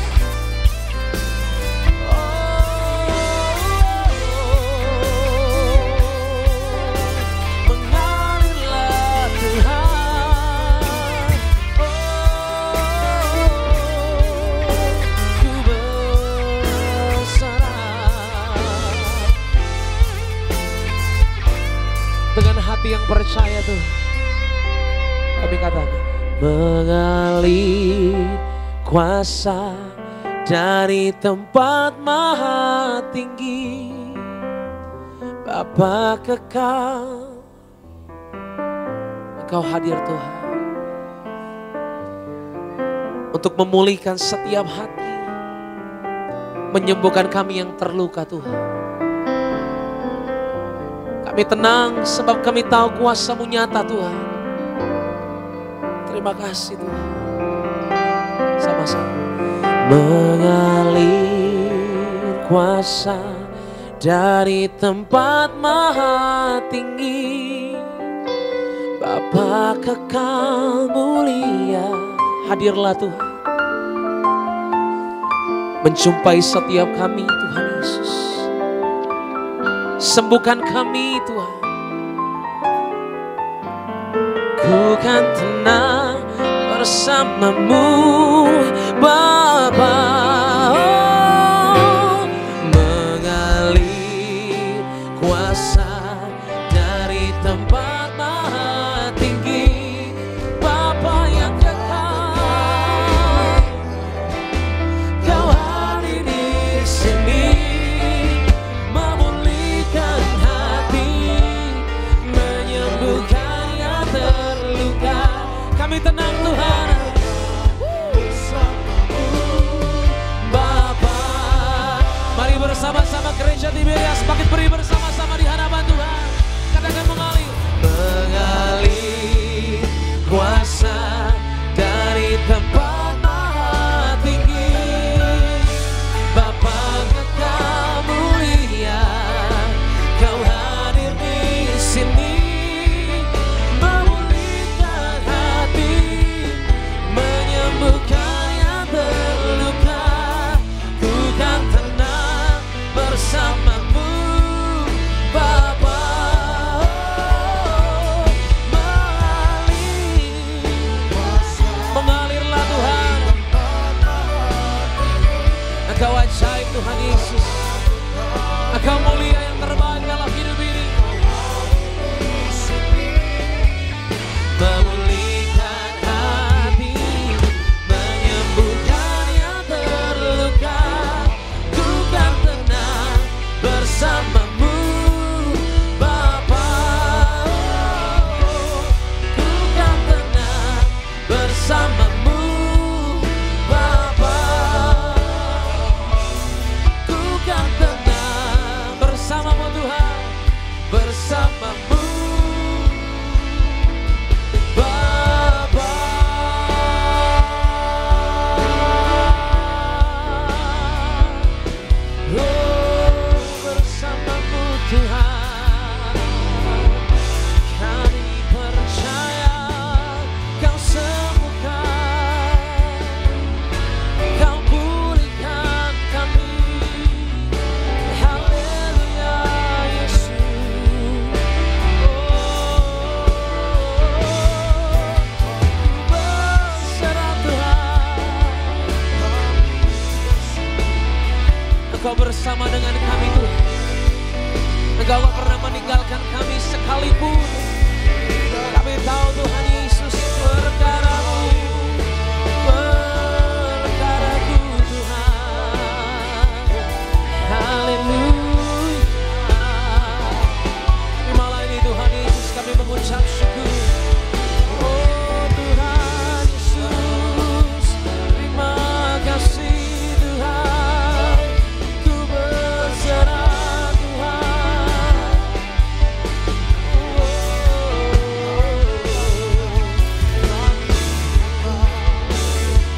Mengalirlah Tuhan, ku berserah dengan hati yang percaya Tuhan. Kami katakan, mengalir kuasa dari tempat maha tinggi, Bapa kekal. Engkau hadir Tuhan untuk memulihkan setiap hati, menyembuhkan kami yang terluka Tuhan. Kami tenang sebab kami tahu kuasa-Mu nyata Tuhan. Terima kasih Tuhan. Sama-sama. Mengalir kuasa dari tempat maha tinggi, Bapa kekal mulia. Hadirlah Tuhan, menjumpai setiap kami Tuhan Yesus. Sembuhkan kami Tuhan. Ku kan tenang bersamamu, Bapa. Oh, mengalir kuasa dari tempat maha tinggi, Bapa yang kekal. Kau hadir di sini, memulihkan hati, menyembuhkan yang terluka. Kami tenang Tuhan, Bapa. Mari bersama-sama gereja Tiberias bangkit beri bersama-sama di hadapan Tuhan. Katakan mengalir, mengalir kuasa dari tempat maha tinggi, Bapa kekal mulia. Kau hadir di sini, menyembuhkan yang terluka. Ku kan tenang bersamamu, Bapa. Mengalirlah Tuhan. Engkau ajaib Tuhan Yesus. Engkau mulia yang terbaik dalam hidup ini. Engkau bersama dengan kami Tuhan. Engkau gak pernah meninggalkan kami sekalipun. Kami tahu Tuhan Yesus perkara-Mu, perkara-Ku Tuhan. Haleluya. Di malam ini Tuhan Yesus kami mengucap syukur. Oh Tuhan Yesus, terima kasih Tuhan. Ku berserah Tuhan.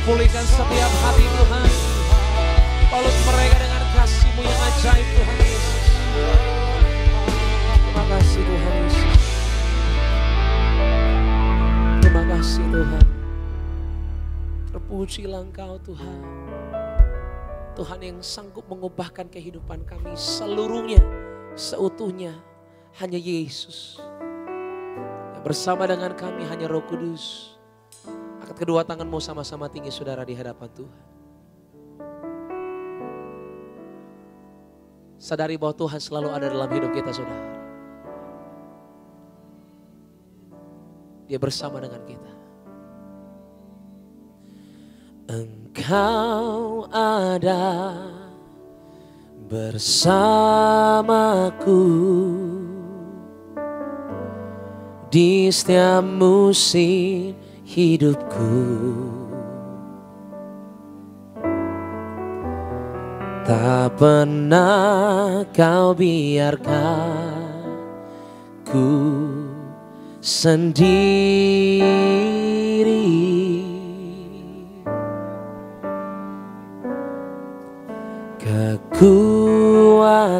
Pulihkan setiap hati Tuhan. Balut mereka dengan kasih-Mu yang ajaib Tuhan Yesus. Terima kasih Tuhan Yesus. Terima kasih Tuhan. Terpujilah Engkau Tuhan. Tuhan yang sanggup mengubahkan kehidupan kami seluruhnya, seutuhnya. Hanya Yesus. Yang bersama dengan kami hanya Roh Kudus. Angkat kedua tanganmu sama-sama tinggi saudara di hadapan Tuhan. Sadari bahwa Tuhan selalu ada dalam hidup kita saudara. Dia bersama dengan kita. Engkau ada bersamaku di setiap musim hidupku. Tak pernah Kau biarkan ku sendiri. Kekuatan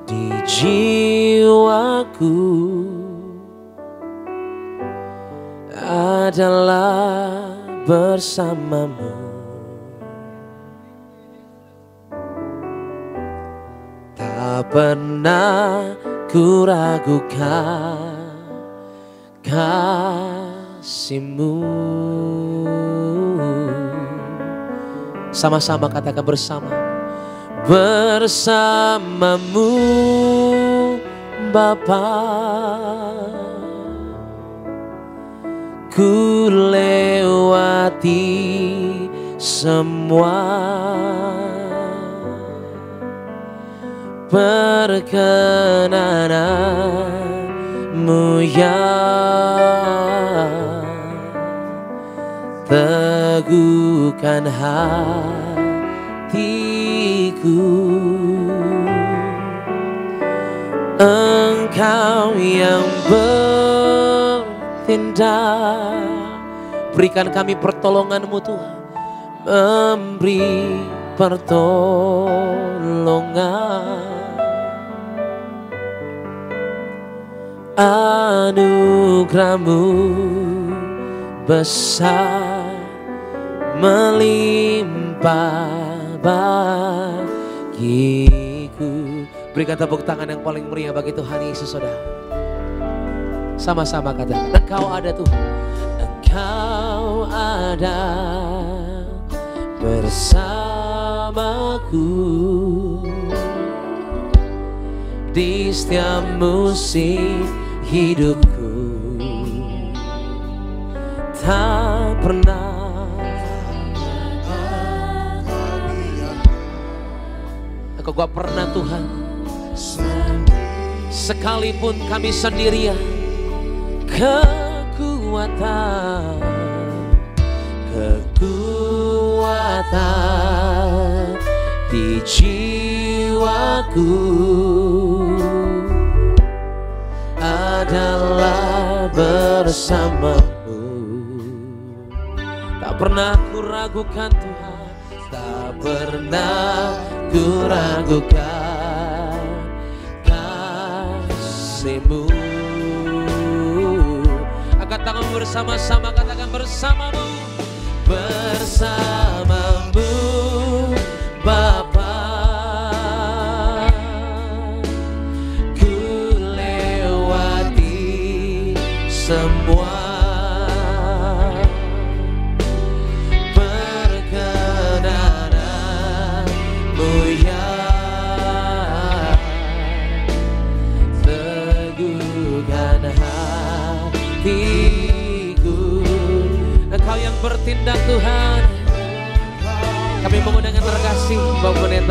di jiwaku adalah bersama-Mu. Tak pernah ku ragukan kasih-Mu. Sama-sama katakan bersama. Bersama-Mu Bapa, ku lewati semua perkenanan-Mu yang teguhkan hatiku. Engkau yang bertindak, berikan kami pertolongan-Mu Tuhan, memberi pertolongan. Anugerah-Mu besar melimpah bagiku. Berikan tepuk tangan yang paling meriah bagi Tuhan Yesus saudara. Sama-sama katakan, Engkau ada Tuhan. Engkau ada bersamaku di setiap musim hidupku. Tak pernah Engkau gak pernah Tuhan, sekalipun kami sendirian. Kekuatan di jiwaku adalah bersama-Mu. Tak pernah ku ragukan Tuhan, tak pernah ku ragukan kasih-Mu. Angkat tangan bersama-sama, katakan bersama-Mu. Bersama-Mu Bapa, ku lewati semua perkenanan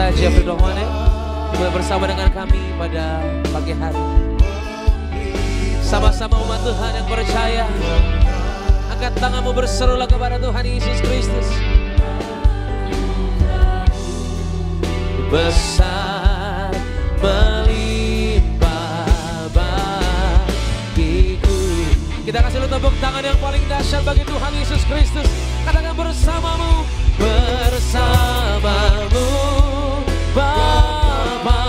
serta Jeffrey Dohwane boleh bersama dengan kami pada pagi hari. Sama-sama umat Tuhan yang percaya, angkat tanganmu berserulah kepada Tuhan Yesus Kristus. Besar melimpah bagiku. Kita kasih lu tepuk tangan yang paling dahsyat bagi Tuhan Yesus Kristus. Katakan bersamamu, bersamamu Bapa,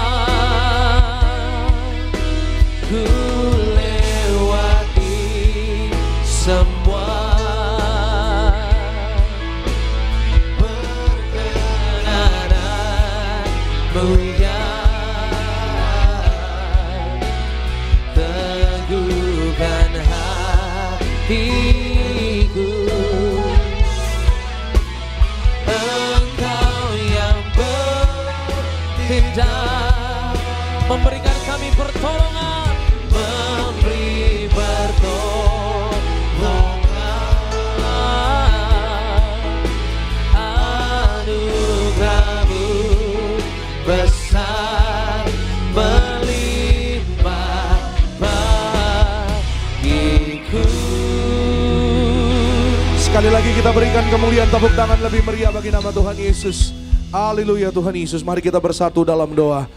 ku lewati semua perkenananmu yang teguhkan hatiku. Memberikan kami pertolongan, memberi pertolongan, anugerahmu besar melimpah bagiku. Sekali lagi kita berikan kemuliaan, tepuk tangan lebih meriah bagi nama Tuhan Yesus. Haleluya Tuhan Yesus, mari kita bersatu dalam doa.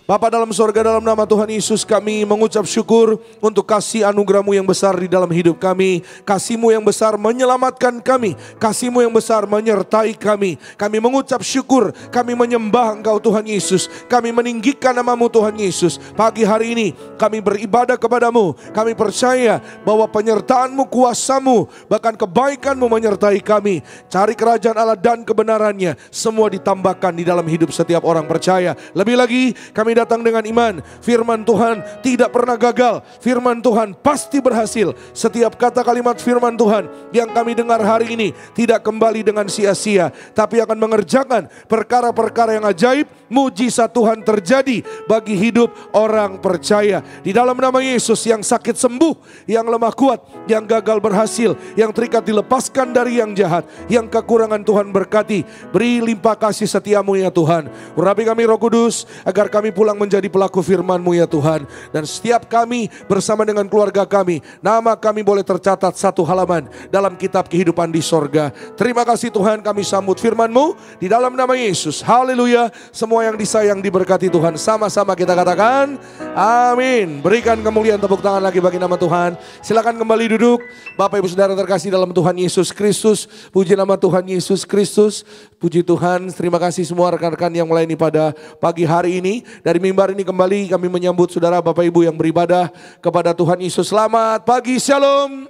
Bapa dalam sorga, dalam nama Tuhan Yesus kami mengucap syukur untuk kasih anugerah-Mu yang besar di dalam hidup kami. Kasih-Mu yang besar menyelamatkan kami, kasih-Mu yang besar menyertai kami. Kami mengucap syukur, kami menyembah Engkau Tuhan Yesus. Kami meninggikan nama-Mu Tuhan Yesus. Pagi hari ini kami beribadah kepada-Mu. Kami percaya bahwa penyertaan-Mu, kuasa-Mu, bahkan kebaikan-Mu menyertai kami. Cari kerajaan Allah dan kebenarannya, semua ditambahkan di dalam hidup setiap orang percaya. Lebih lagi kami datang dengan iman. Firman Tuhan tidak pernah gagal. Firman Tuhan pasti berhasil. Setiap kata kalimat firman Tuhan yang kami dengar hari ini tidak kembali dengan sia-sia, tapi akan mengerjakan perkara-perkara yang ajaib. Mujizat Tuhan terjadi bagi hidup orang percaya. Di dalam nama Yesus, yang sakit sembuh, yang lemah kuat, yang gagal berhasil, yang terikat dilepaskan dari yang jahat, yang kekurangan Tuhan berkati. Beri limpah kasih setiamu ya Tuhan. Urapi kami Roh Kudus, agar kami pulang menjadi pelaku firman-Mu ya Tuhan. Dan setiap kami bersama dengan keluarga kami, nama kami boleh tercatat satu halaman dalam kitab kehidupan di sorga. Terima kasih Tuhan, kami sambut firman-Mu di dalam nama Yesus. Haleluya. Semua yang disayang diberkati Tuhan. Sama-sama kita katakan amin. Berikan kemuliaan, tepuk tangan lagi bagi nama Tuhan. Silakan kembali duduk. Bapak Ibu Saudara terkasih dalam Tuhan Yesus Kristus. Puji nama Tuhan Yesus Kristus. Puji Tuhan. Terima kasih semua rekan-rekan yang melayani pada pagi hari ini. Dari mimbar ini kembali kami menyambut saudara Bapak Ibu yang beribadah kepada Tuhan Yesus. Selamat pagi, shalom.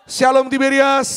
Shalom Tiberias.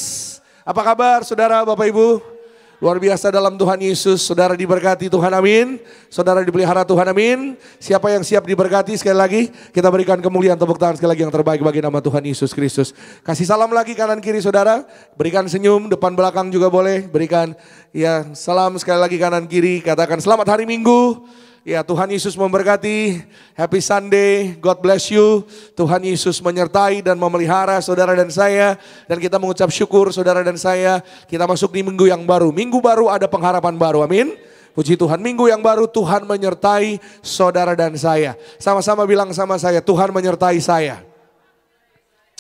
Apa kabar saudara Bapak Ibu? Luar biasa dalam Tuhan Yesus. Saudara diberkati Tuhan, amin. Saudara dipelihara Tuhan, amin. Siapa yang siap diberkati sekali lagi, kita berikan kemuliaan, tepuk tangan sekali lagi yang terbaik bagi nama Tuhan Yesus Kristus. Kasih salam lagi kanan kiri saudara. Berikan senyum depan belakang juga boleh. Berikan ya salam sekali lagi kanan kiri. Katakan selamat hari Minggu. Ya Tuhan Yesus memberkati. Happy Sunday, God bless you. Tuhan Yesus menyertai dan memelihara saudara dan saya. Dan kita mengucap syukur saudara dan saya. Kita masuk di minggu yang baru. Minggu baru ada pengharapan baru, amin. Puji Tuhan, minggu yang baru Tuhan menyertai saudara dan saya. Sama-sama bilang sama saya, Tuhan menyertai saya.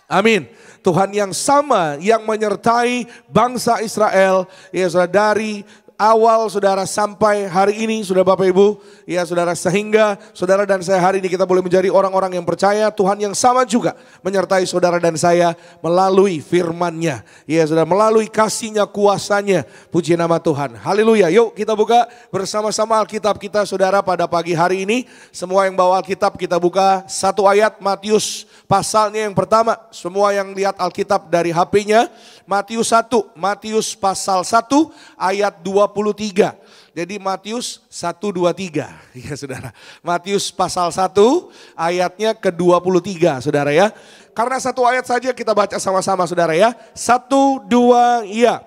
Amin. Tuhan yang sama yang menyertai bangsa Israel. Ya saudara, dari awal saudara sampai hari ini saudara Bapak Ibu, ya saudara, sehingga saudara dan saya hari ini kita boleh menjadi orang-orang yang percaya Tuhan yang sama juga menyertai saudara dan saya melalui firman-Nya, ya saudara, melalui kasih-Nya, kuasa-Nya. Puji nama Tuhan, haleluya. Yuk kita buka bersama-sama Alkitab kita saudara pada pagi hari ini. Semua yang bawa Alkitab kita buka satu ayat Matius pasalnya yang pertama. Semua yang lihat Alkitab dari HP-nya, Matius 1, Matius pasal 1 ayat 23. Jadi Matius 1:23 ya saudara. Matius pasal 1 ayatnya ke-23 saudara ya. Karena satu ayat saja kita baca sama-sama saudara ya. 1, 2 ya.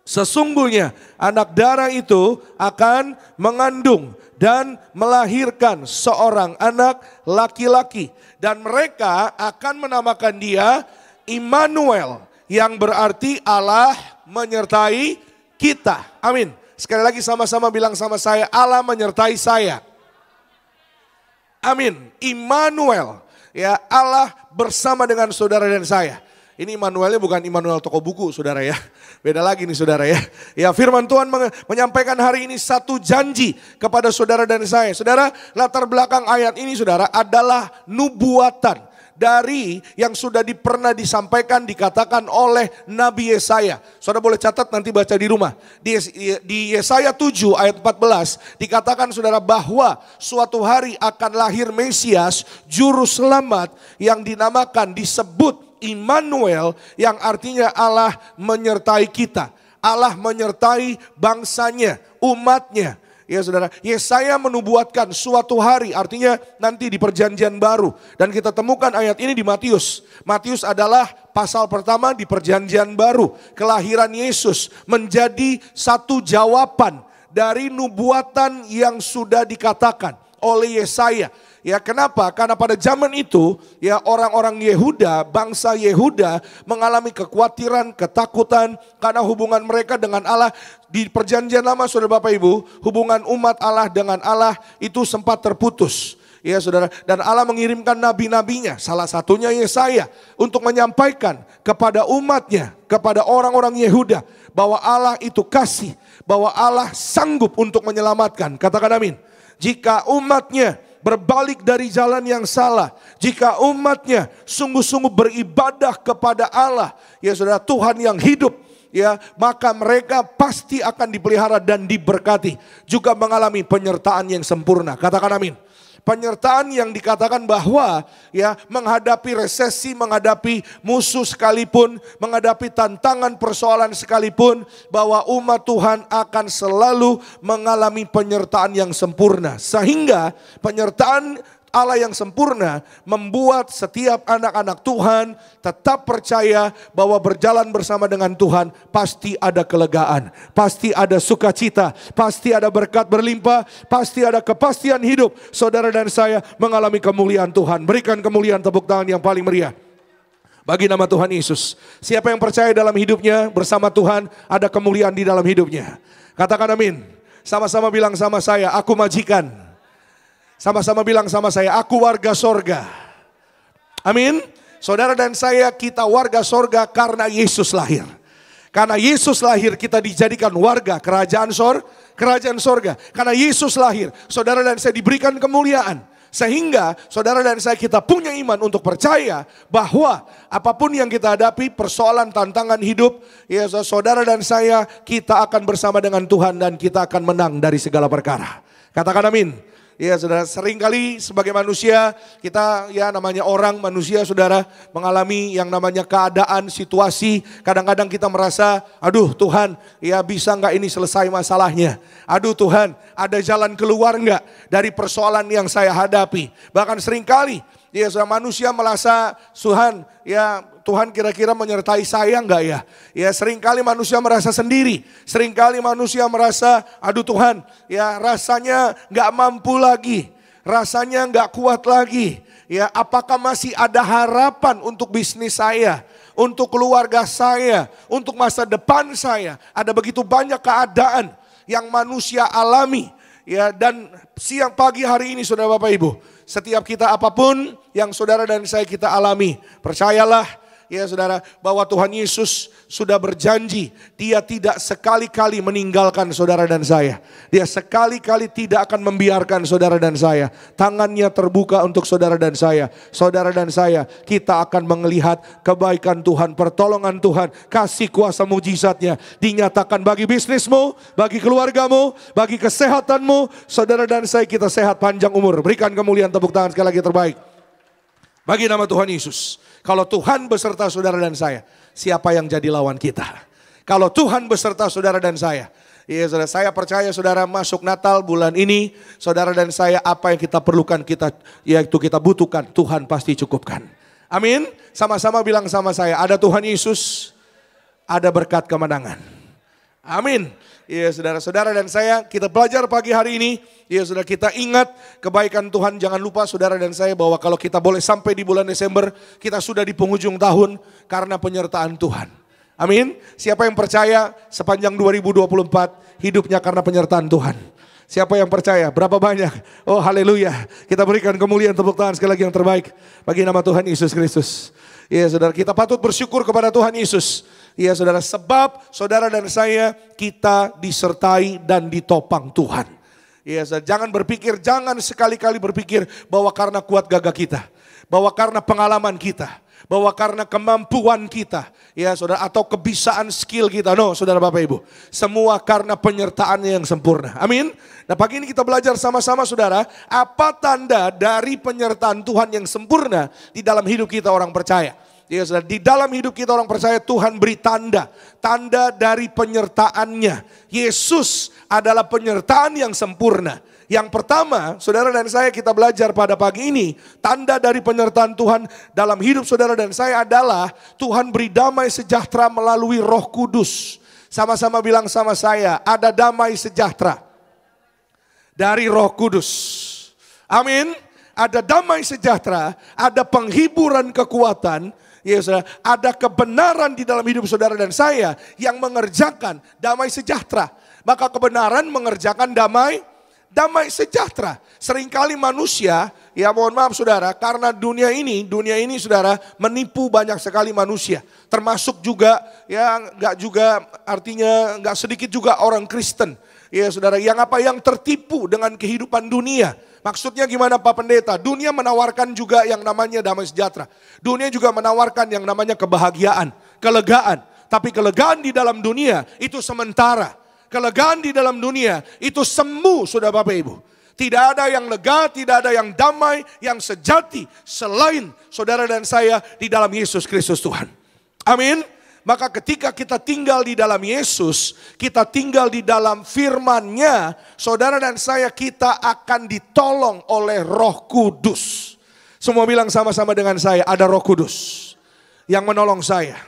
Sesungguhnya anak darah itu akan mengandung dan melahirkan seorang anak laki-laki. Dan mereka akan menamakan dia Immanuel, yang berarti Allah menyertai kita. Amin. Sekali lagi sama-sama bilang sama saya, Allah menyertai saya. Amin. Immanuel, ya, Allah bersama dengan saudara dan saya. Ini Immanuelnya bukan Immanuel toko buku, saudara ya. Beda lagi nih saudara ya. Ya, firman Tuhan menyampaikan hari ini satu janji kepada saudara dan saya. Saudara, latar belakang ayat ini saudara adalah nubuatan dari yang sudah pernah disampaikan, dikatakan oleh Nabi Yesaya. Saudara boleh catat nanti baca di rumah. Di Yesaya 7 ayat 14 dikatakan saudara bahwa suatu hari akan lahir Mesias, juru selamat yang dinamakan, disebut Immanuel, yang artinya Allah menyertai kita. Allah menyertai bangsanya, umatnya. Ya saudara, Yesaya menubuatkan suatu hari, artinya nanti di perjanjian baru. Dan kita temukan ayat ini di Matius. Matius adalah pasal pertama di perjanjian baru. Kelahiran Yesus menjadi satu jawaban dari nubuatan yang sudah dikatakan oleh Yesaya. Ya, kenapa? Karena pada zaman itu ya orang-orang Yehuda, bangsa Yehuda mengalami kekhawatiran, ketakutan karena hubungan mereka dengan Allah di perjanjian lama, saudara Bapak Ibu, hubungan umat Allah dengan Allah itu sempat terputus. Ya saudara, dan Allah mengirimkan nabi-nabinya, salah satunya Yesaya, untuk menyampaikan kepada umatnya, kepada orang-orang Yehuda, bahwa Allah itu kasih, bahwa Allah sanggup untuk menyelamatkan. Katakan amin. Jika umatnya berbalik dari jalan yang salah, jika umatnya sungguh-sungguh beribadah kepada Allah, ya saudara, Tuhan yang hidup, ya, maka mereka pasti akan dipelihara dan diberkati, juga mengalami penyertaan yang sempurna. Katakan amin. Penyertaan yang dikatakan bahwa ya menghadapi resesi, menghadapi musuh sekalipun, menghadapi tantangan persoalan sekalipun, bahwa umat Tuhan akan selalu mengalami penyertaan yang sempurna. Sehingga penyertaan Allah yang sempurna membuat setiap anak-anak Tuhan tetap percaya bahwa berjalan bersama dengan Tuhan pasti ada kelegaan, pasti ada sukacita, pasti ada berkat berlimpah, pasti ada kepastian hidup. Saudara dan saya mengalami kemuliaan Tuhan. Berikan kemuliaan, tepuk tangan yang paling meriah bagi nama Tuhan Yesus. Siapa yang percaya dalam hidupnya bersama Tuhan ada kemuliaan di dalam hidupnya. Katakan amin. Sama-sama bilang sama saya, aku majikan. Sama-sama bilang sama saya, aku warga sorga. Amin. Saudara dan saya, kita warga sorga karena Yesus lahir. Karena Yesus lahir, kita dijadikan warga kerajaan sorga. Karena Yesus lahir, saudara dan saya diberikan kemuliaan. Sehingga saudara dan saya kita punya iman untuk percaya bahwa apapun yang kita hadapi, persoalan, tantangan hidup, ya saudara dan saya, kita akan bersama dengan Tuhan dan kita akan menang dari segala perkara. Katakan amin. Ya saudara, seringkali sebagai manusia kita ya namanya orang manusia saudara mengalami yang namanya keadaan, situasi. Kadang-kadang kita merasa, aduh Tuhan ya bisa nggak ini selesai masalahnya. Aduh Tuhan ada jalan keluar nggak dari persoalan yang saya hadapi. Bahkan seringkali ya saudara, manusia merasa Tuhan kira-kira menyertai saya enggak ya? Ya seringkali manusia merasa sendiri. Seringkali manusia merasa, aduh Tuhan ya rasanya enggak mampu lagi. Rasanya enggak kuat lagi. Ya apakah masih ada harapan untuk bisnis saya? Untuk keluarga saya? Untuk masa depan saya? Ada begitu banyak keadaan yang manusia alami. Ya dan siang pagi hari ini saudara Bapak Ibu, setiap kita apapun yang saudara dan saya kita alami, percayalah ya saudara bahwa Tuhan Yesus sudah berjanji dia tidak sekali-kali meninggalkan saudara dan saya. Dia sekali-kali tidak akan membiarkan saudara dan saya. Tangannya terbuka untuk saudara dan saya. Saudara dan saya kita akan melihat kebaikan Tuhan, pertolongan Tuhan, kasih kuasa mujizatnya dinyatakan bagi bisnismu, bagi keluargamu, bagi kesehatanmu. Saudara dan saya kita sehat panjang umur. Berikan kemuliaan, tepuk tangan sekali lagi terbaik bagi nama Tuhan Yesus. Kalau Tuhan beserta saudara dan saya, siapa yang jadi lawan kita? Kalau Tuhan beserta saudara dan saya, ya saudara, saya percaya saudara masuk Natal bulan ini, saudara dan saya apa yang kita perlukan, yaitu kita butuhkan, Tuhan pasti cukupkan. Amin. Sama-sama bilang sama saya, ada Tuhan Yesus, ada berkat kemenangan. Amin. Ya saudara-saudara dan saya, kita belajar pagi hari ini. Ya saudara, kita ingat kebaikan Tuhan. Jangan lupa saudara dan saya bahwa kalau kita boleh sampai di bulan Desember, kita sudah di penghujung tahun karena penyertaan Tuhan. Amin. Siapa yang percaya sepanjang 2024 hidupnya karena penyertaan Tuhan? Siapa yang percaya? Berapa banyak? Oh haleluya. Kita berikan kemuliaan, tepuk tangan sekali lagi yang terbaik bagi nama Tuhan Yesus Kristus. Ya saudara, kita patut bersyukur kepada Tuhan Yesus. Ya saudara, sebab saudara dan saya kita disertai dan ditopang Tuhan. Ya saudara, jangan sekali-kali berpikir bahwa karena kuat gagah kita, bahwa karena pengalaman kita, bahwa karena kemampuan kita, ya saudara, atau kebisaan skill kita. No, saudara Bapak Ibu, semua karena penyertaannya yang sempurna. Amin. Nah pagi ini kita belajar sama-sama saudara, apa tanda dari penyertaan Tuhan yang sempurna di dalam hidup kita orang percaya. Ya saudara, di dalam hidup kita orang percaya Tuhan beri tanda dari penyertaannya. Yesus adalah penyertaan yang sempurna. Yang pertama, saudara dan saya kita belajar pada pagi ini, tanda dari penyertaan Tuhan dalam hidup saudara dan saya adalah Tuhan beri damai sejahtera melalui Roh Kudus. Sama-sama bilang sama saya, ada damai sejahtera dari Roh Kudus. Amin. Ada damai sejahtera, ada penghiburan kekuatan. Ya saudara, ada kebenaran di dalam hidup saudara dan saya yang mengerjakan damai sejahtera. Maka kebenaran mengerjakan damai sejahtera. Seringkali manusia, ya mohon maaf saudara, karena dunia ini saudara menipu banyak sekali manusia. Termasuk juga, ya artinya sedikit juga orang Kristen. Ya saudara, yang tertipu dengan kehidupan dunia. Maksudnya gimana Pak Pendeta? Dunia menawarkan juga yang namanya damai sejahtera. Dunia juga menawarkan yang namanya kebahagiaan, kelegaan. Tapi kelegaan di dalam dunia itu sementara. Kelegaan di dalam dunia itu semu, saudara Bapak Ibu. Tidak ada yang lega, tidak ada yang damai, yang sejati selain saudara dan saya di dalam Yesus Kristus Tuhan. Amin. Maka ketika kita tinggal di dalam Yesus, kita tinggal di dalam firman-Nya, saudara dan saya kita akan ditolong oleh Roh Kudus. Semua bilang sama-sama dengan saya, ada Roh Kudus yang menolong saya.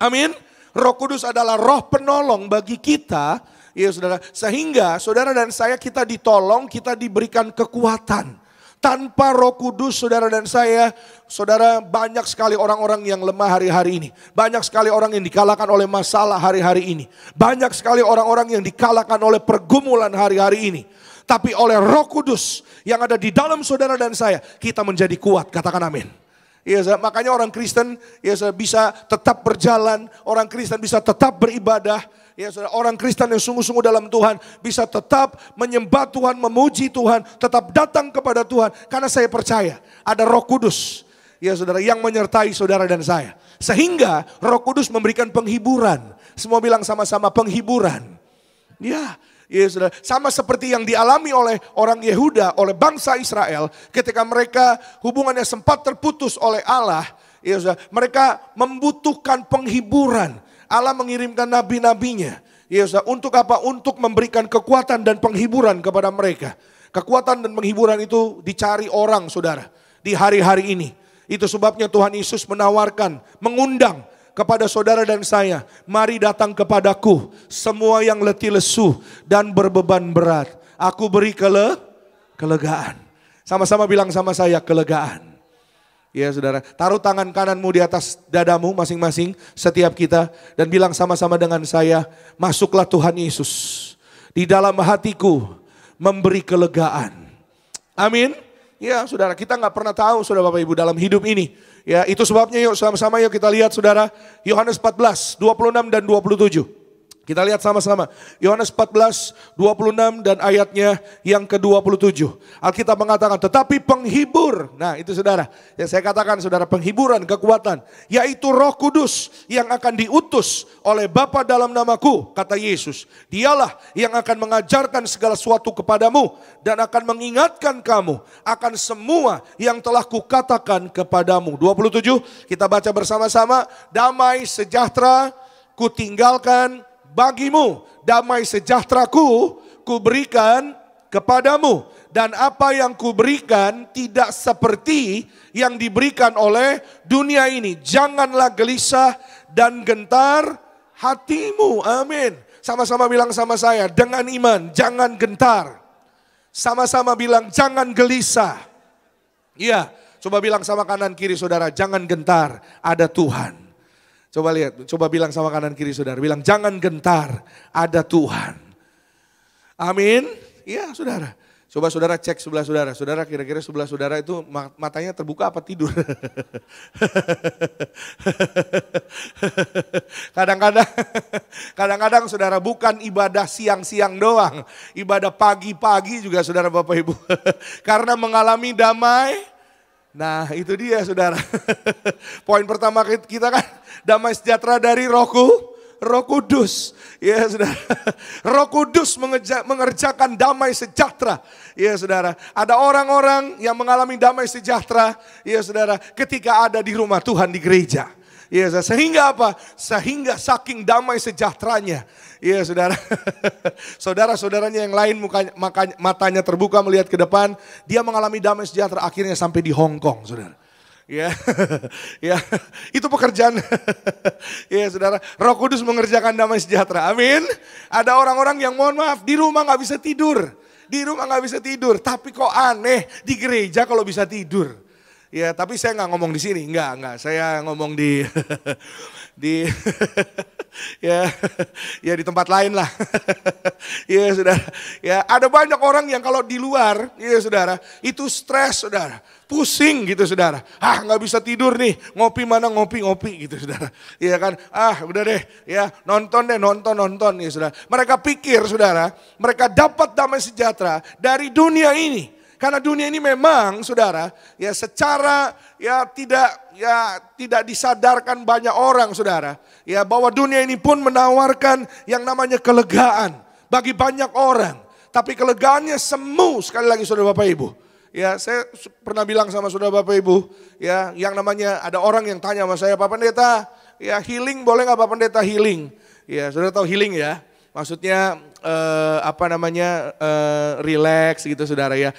Amin. Roh Kudus adalah roh penolong bagi kita, ya saudara. Sehingga saudara dan saya kita ditolong, kita diberikan kekuatan. Tanpa Roh Kudus saudara dan saya, saudara, banyak sekali orang-orang yang lemah hari-hari ini. Banyak sekali orang yang dikalahkan oleh masalah hari-hari ini. Banyak sekali orang-orang yang dikalahkan oleh pergumulan hari-hari ini. Tapi oleh Roh Kudus yang ada di dalam saudara dan saya, kita menjadi kuat. Katakan amin. Ya, makanya orang Kristen ya, bisa tetap berjalan, orang Kristen bisa tetap beribadah. Ya, orang Kristen yang sungguh-sungguh dalam Tuhan bisa tetap menyembah Tuhan, memuji Tuhan, tetap datang kepada Tuhan. Karena saya percaya ada Roh Kudus, ya saudara, yang menyertai saudara dan saya. Sehingga Roh Kudus memberikan penghiburan. Semua bilang sama-sama penghiburan. Ya saudara, sama seperti yang dialami oleh orang Yehuda, oleh bangsa Israel. Ketika mereka hubungannya sempat terputus oleh Allah, ya saudara, mereka membutuhkan penghiburan. Allah mengirimkan nabi-nabinya. Ya, untuk apa? Untuk memberikan kekuatan dan penghiburan kepada mereka. Kekuatan dan penghiburan itu dicari orang saudara. Di hari-hari ini. Itu sebabnya Tuhan Yesus menawarkan, mengundang kepada saudara dan saya. Mari datang kepadaku semua yang letih lesu dan berbeban berat. Aku beri kelegaan. Sama-sama bilang sama saya kelegaan. Ya saudara, taruh tangan kananmu di atas dadamu masing-masing setiap kita. Dan bilang sama-sama dengan saya, masuklah Tuhan Yesus di dalam hatiku memberi kelegaan. Amin. Ya saudara, kita gak pernah tahu saudara Bapak Ibu dalam hidup ini. Ya itu sebabnya yuk sama-sama yuk kita lihat saudara. Yohanes 14, 26 dan 27. Kita lihat sama-sama. Yohanes 14, 26 dan ayatnya yang ke-27. Alkitab mengatakan, tetapi penghibur. Nah itu saudara, yang saya katakan saudara, penghiburan, kekuatan. Yaitu Roh Kudus yang akan diutus oleh Bapa dalam namaku, kata Yesus. Dialah yang akan mengajarkan segala sesuatu kepadamu. Dan akan mengingatkan kamu akan semua yang telah kukatakan kepadamu. 27, kita baca bersama-sama. Damai sejahtera kutinggalkan bagimu, damai sejahteraku kuberikan kepadamu. Dan apa yang kuberikan tidak seperti yang diberikan oleh dunia ini. Janganlah gelisah dan gentar hatimu. Amin. Sama-sama bilang sama saya, dengan iman jangan gentar. Sama-sama bilang jangan gelisah. Iya, coba bilang sama kanan kiri saudara, jangan gentar, ada Tuhan. Coba lihat, coba bilang sama kanan kiri saudara. Bilang jangan gentar, ada Tuhan. Amin. Iya saudara. Coba saudara cek sebelah saudara. Saudara kira-kira sebelah saudara itu matanya terbuka apa tidur? Kadang-kadang saudara bukan ibadah siang-siang doang. Ibadah pagi-pagi juga saudara Bapak Ibu. Karena mengalami damai. Nah itu dia saudara. Poin pertama kita kan damai sejahtera dari Roh Kudus, ya saudara. Roh Kudus mengerjakan damai sejahtera, ya saudara. Ada orang-orang yang mengalami damai sejahtera, ya saudara, ketika ada di rumah Tuhan di gereja. Ya, sehingga apa? Sehingga saking damai sejahteranya, ya saudara. Saudara-saudaranya yang lain matanya terbuka melihat ke depan, dia mengalami damai sejahtera akhirnya sampai di Hong Kong, saudara. Ya, ya, itu pekerjaan. Ya, saudara, Roh Kudus mengerjakan damai sejahtera. Amin. Ada orang-orang yang mohon maaf di rumah nggak bisa tidur, tapi kok aneh di gereja kalau bisa tidur. Ya, tapi saya nggak ngomong di sini, nggak. Saya ngomong di ya di tempat lain lah. Ya saudara, ya ada banyak orang yang kalau di luar, ya saudara, itu stres saudara, pusing gitu saudara. Nggak bisa tidur nih, ngopi gitu saudara. Ya kan, udah deh, ya nonton ya saudara. Mereka pikir saudara, mereka dapat damai sejahtera dari dunia ini. Karena dunia ini memang saudara ya secara tidak disadarkan banyak orang saudara ya bahwa dunia ini pun menawarkan yang namanya kelegaan bagi banyak orang. Tapi kelegaannya semu sekali lagi saudara Bapak Ibu. Ya saya pernah bilang sama saudara Bapak Ibu ya yang namanya ada orang yang tanya sama saya, Pak Pendeta ya healing boleh nggak Pak Pendeta healing? Ya saudara tahu healing ya maksudnya relax gitu saudara ya,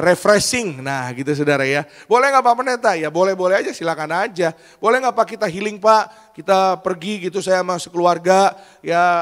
refreshing, nah gitu saudara ya. Boleh nggak Pak Pendeta? Ya boleh aja, silakan aja. Boleh nggak Pak kita healing Pak? Kita pergi gitu saya sama sekeluarga ya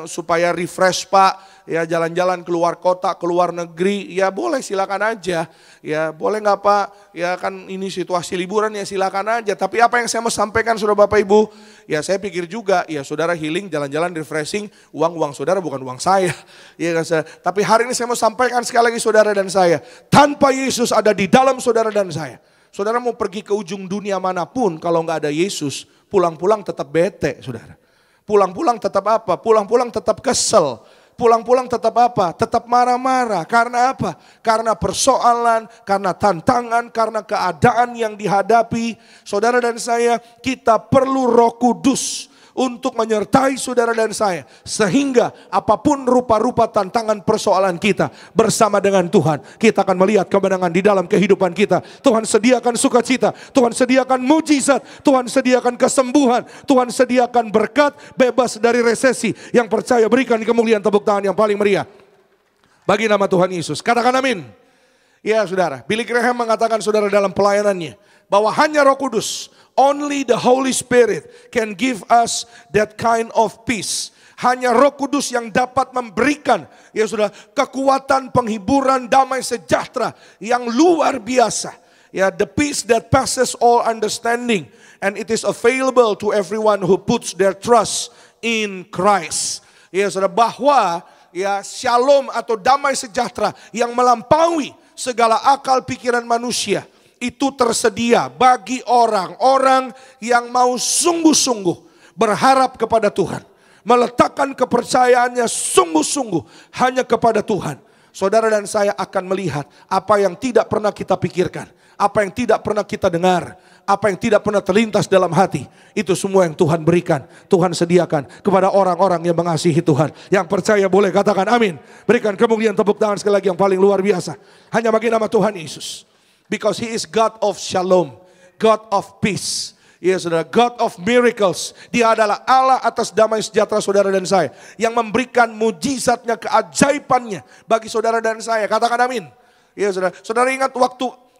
supaya refresh Pak. Ya jalan-jalan keluar kota, keluar negeri, ya boleh silakan aja. Ya boleh nggak Pak? Ya kan ini situasi liburan ya silakan aja. Tapi apa yang saya mau sampaikan saudara Bapak Ibu? Ya saya pikir juga ya saudara healing, jalan-jalan, refreshing, uang saudara bukan uang saya. Ya kan saudara. Tapi hari ini saya mau sampaikan sekali lagi saudara dan saya. Tanpa Yesus ada di dalam saudara dan saya. Saudara mau pergi ke ujung dunia manapun kalau nggak ada Yesus, pulang-pulang tetap bete saudara. Pulang-pulang tetap apa? Pulang-pulang tetap kesel. Pulang-pulang tetap apa? Tetap marah-marah. Karena apa? Karena persoalan, karena tantangan, karena keadaan yang dihadapi. Saudara dan saya, kita perlu Roh Kudus untuk menyertai saudara dan saya. Sehingga apapun rupa-rupa tantangan persoalan kita bersama dengan Tuhan, kita akan melihat kemenangan di dalam kehidupan kita. Tuhan sediakan sukacita, Tuhan sediakan mujizat, Tuhan sediakan kesembuhan, Tuhan sediakan berkat, bebas dari resesi. Yang percaya berikan kemuliaan tepuk tangan yang paling meriah bagi nama Tuhan Yesus. Katakan amin. Ya saudara, Billy Graham mengatakan saudara dalam pelayanannya bahwa hanya Roh Kudus, only the Holy Spirit can give us that kind of peace. Hanya Roh Kudus yang dapat memberikan ya sudah kekuatan, penghiburan, damai sejahtera yang luar biasa. Ya, the peace that passes all understanding, and it is available to everyone who puts their trust in Christ. Ya saudara, bahwa ya shalom atau damai sejahtera yang melampaui segala akal pikiran manusia itu tersedia bagi orang-orang yang mau sungguh-sungguh berharap kepada Tuhan, meletakkan kepercayaannya sungguh-sungguh hanya kepada Tuhan. Saudara dan saya akan melihat apa yang tidak pernah kita pikirkan, apa yang tidak pernah kita dengar, apa yang tidak pernah terlintas dalam hati. Itu semua yang Tuhan berikan, Tuhan sediakan kepada orang-orang yang mengasihi Tuhan. Yang percaya boleh katakan amin. Berikan kemuliaan tepuk tangan sekali lagi yang paling luar biasa hanya bagi nama Tuhan Yesus. Because He is God of shalom, God of peace. Ya saudara, God of miracles. Dia adalah Allah atas damai sejahtera saudara dan saya, yang memberikan mujizatnya, keajaibannya bagi saudara dan saya. Katakan amin. Ya saudara, saudara ingat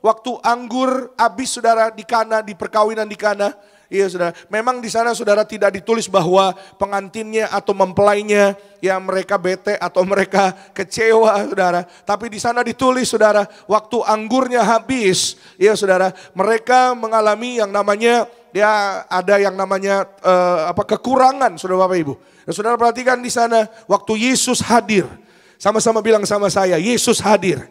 waktu anggur habis saudara di Kana, di perkawinan di Kana. Iya saudara, memang di sana saudara tidak ditulis bahwa pengantinnya atau mempelainya ya mereka bete atau mereka kecewa saudara. Tapi di sana ditulis saudara, waktu anggurnya habis, ya saudara, mereka mengalami yang namanya dia ada yang namanya kekurangan, saudara Bapak Ibu. Dan saudara perhatikan di sana, waktu Yesus hadir, sama-sama bilang sama saya, Yesus hadir.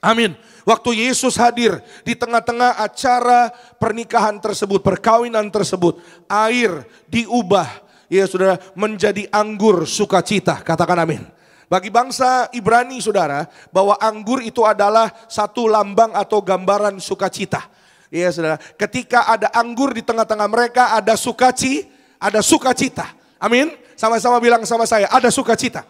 Amin. Waktu Yesus hadir di tengah-tengah acara pernikahan tersebut, perkawinan tersebut, air diubah, ya saudara, menjadi anggur sukacita. Katakan amin. Bagi bangsa Ibrani saudara, bahwa anggur itu adalah satu lambang atau gambaran sukacita. Ya saudara, ketika ada anggur di tengah-tengah mereka ada sukacita. Amin. Sama-sama bilang sama saya, ada sukacita.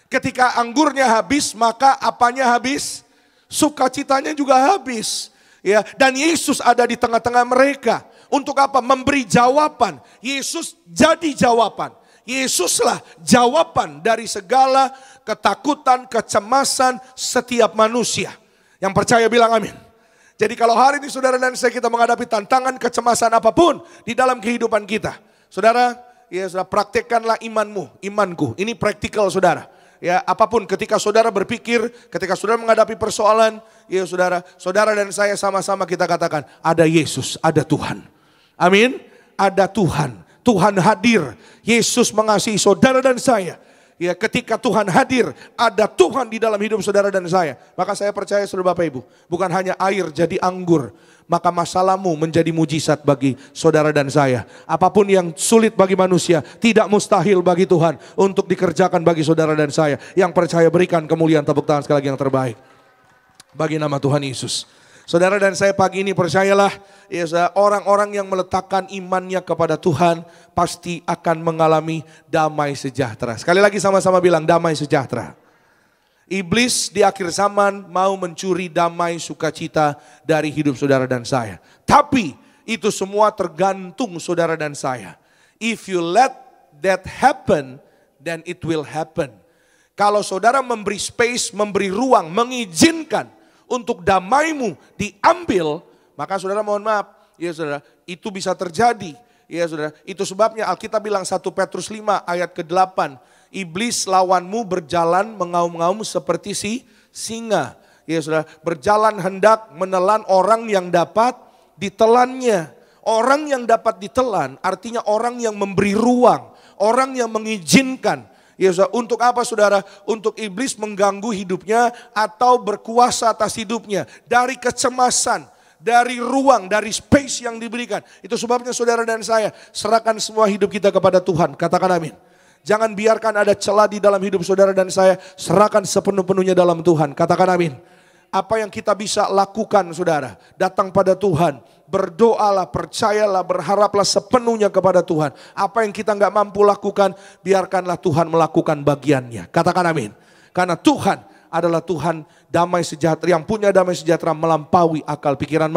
Ketika anggurnya habis, maka apanya habis? Sukacitanya juga habis. Ya, dan Yesus ada di tengah-tengah mereka. Untuk apa? Memberi jawaban. Yesus jadi jawaban. Yesuslah jawaban dari segala ketakutan, kecemasan setiap manusia. Yang percaya bilang amin. Jadi kalau hari ini saudara dan saya kita menghadapi tantangan, kecemasan apapun di dalam kehidupan kita. Saudara, ya saudara, praktekkanlah imanmu, imanku. Ini praktikal saudara. Ya, apapun ketika saudara berpikir, ketika saudara menghadapi persoalan, ya saudara dan saya sama-sama kita katakan, ada Yesus, ada Tuhan. Amin. Ada Tuhan. Tuhan hadir, Yesus mengasihi saudara dan saya. Ya, ketika Tuhan hadir, ada Tuhan di dalam hidup saudara dan saya. Maka saya percaya saudara Bapak Ibu, bukan hanya air jadi anggur, maka masalahmu menjadi mujizat bagi saudara dan saya. Apapun yang sulit bagi manusia, tidak mustahil bagi Tuhan untuk dikerjakan bagi saudara dan saya. Yang percaya berikan kemuliaan, tepuk tangan sekali lagi yang terbaik bagi nama Tuhan Yesus. Saudara dan saya pagi ini percayalah, ya, orang-orang yang meletakkan imannya kepada Tuhan pasti akan mengalami damai sejahtera. Sekali lagi sama-sama bilang damai sejahtera. Iblis di akhir zaman mau mencuri damai sukacita dari hidup saudara dan saya. Tapi itu semua tergantung saudara dan saya. If you let that happen, then it will happen. Kalau saudara memberi space, memberi ruang, mengizinkan untuk damaimu diambil, maka saudara mohon maaf, ya saudara, itu bisa terjadi. Ya saudara, itu sebabnya Alkitab bilang 1 Petrus 5 ayat ke-8, iblis lawanmu berjalan mengaum-ngaum seperti singa. Ya saudara, berjalan hendak menelan orang yang dapat ditelannya. Orang yang dapat ditelan artinya orang yang memberi ruang, orang yang mengizinkan. Ya saudara, untuk apa saudara? Untuk iblis mengganggu hidupnya atau berkuasa atas hidupnya. Dari kecemasan, dari ruang, dari space yang diberikan. Itu sebabnya saudara dan saya serahkan semua hidup kita kepada Tuhan. Katakan amin. Jangan biarkan ada celah di dalam hidup saudara dan saya. Serahkan sepenuh-penuhnya dalam Tuhan. Katakan amin. Apa yang kita bisa lakukan saudara? Datang pada Tuhan, berdoalah, percayalah, berharaplah sepenuhnya kepada Tuhan. Apa yang kita nggak mampu lakukan, biarkanlah Tuhan melakukan bagiannya. Katakan amin. Karena Tuhan adalah Tuhan damai sejahtera, yang punya damai sejahtera melampaui akal pikiran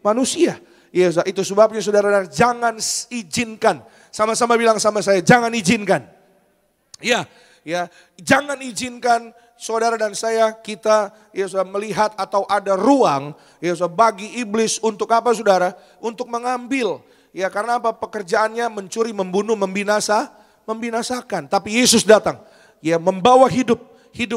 manusia. Ya, itu sebabnya saudara, jangan izinkan. Sama-sama bilang sama saya, jangan izinkan. Ya, jangan izinkan saudara dan saya kita melihat atau ada ruang bagi iblis untuk apa saudara? Untuk mengambil. Ya, karena apa? Pekerjaannya mencuri, membunuh, membinasakan. Tapi Yesus datang, ya, membawa hidup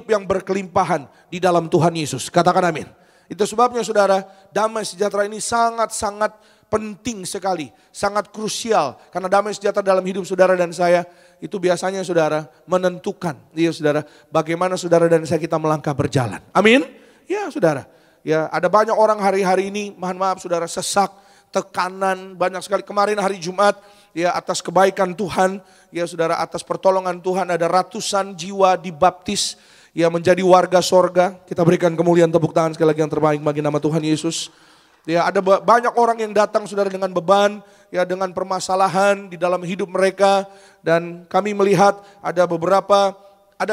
yang berkelimpahan di dalam Tuhan Yesus. Katakan amin. Itu sebabnya saudara, damai sejahtera ini sangat-sangat penting sekali, sangat krusial. Karena damai sejahtera dalam hidup saudara dan saya itu biasanya saudara menentukan, ya saudara, bagaimana saudara dan saya kita melangkah berjalan. Amin. Ya saudara, ya ada banyak orang hari-hari ini, mohon maaf saudara, sesak, tekanan, banyak sekali. Kemarin hari Jumat, ya atas kebaikan Tuhan, ya saudara, atas pertolongan Tuhan ada ratusan jiwa dibaptis, ya menjadi warga sorga. Kita berikan kemuliaan, tepuk tangan sekali lagi yang terbaik bagi nama Tuhan Yesus. Ya, ada banyak orang yang datang saudara dengan beban, ya dengan permasalahan di dalam hidup mereka, dan kami melihat ada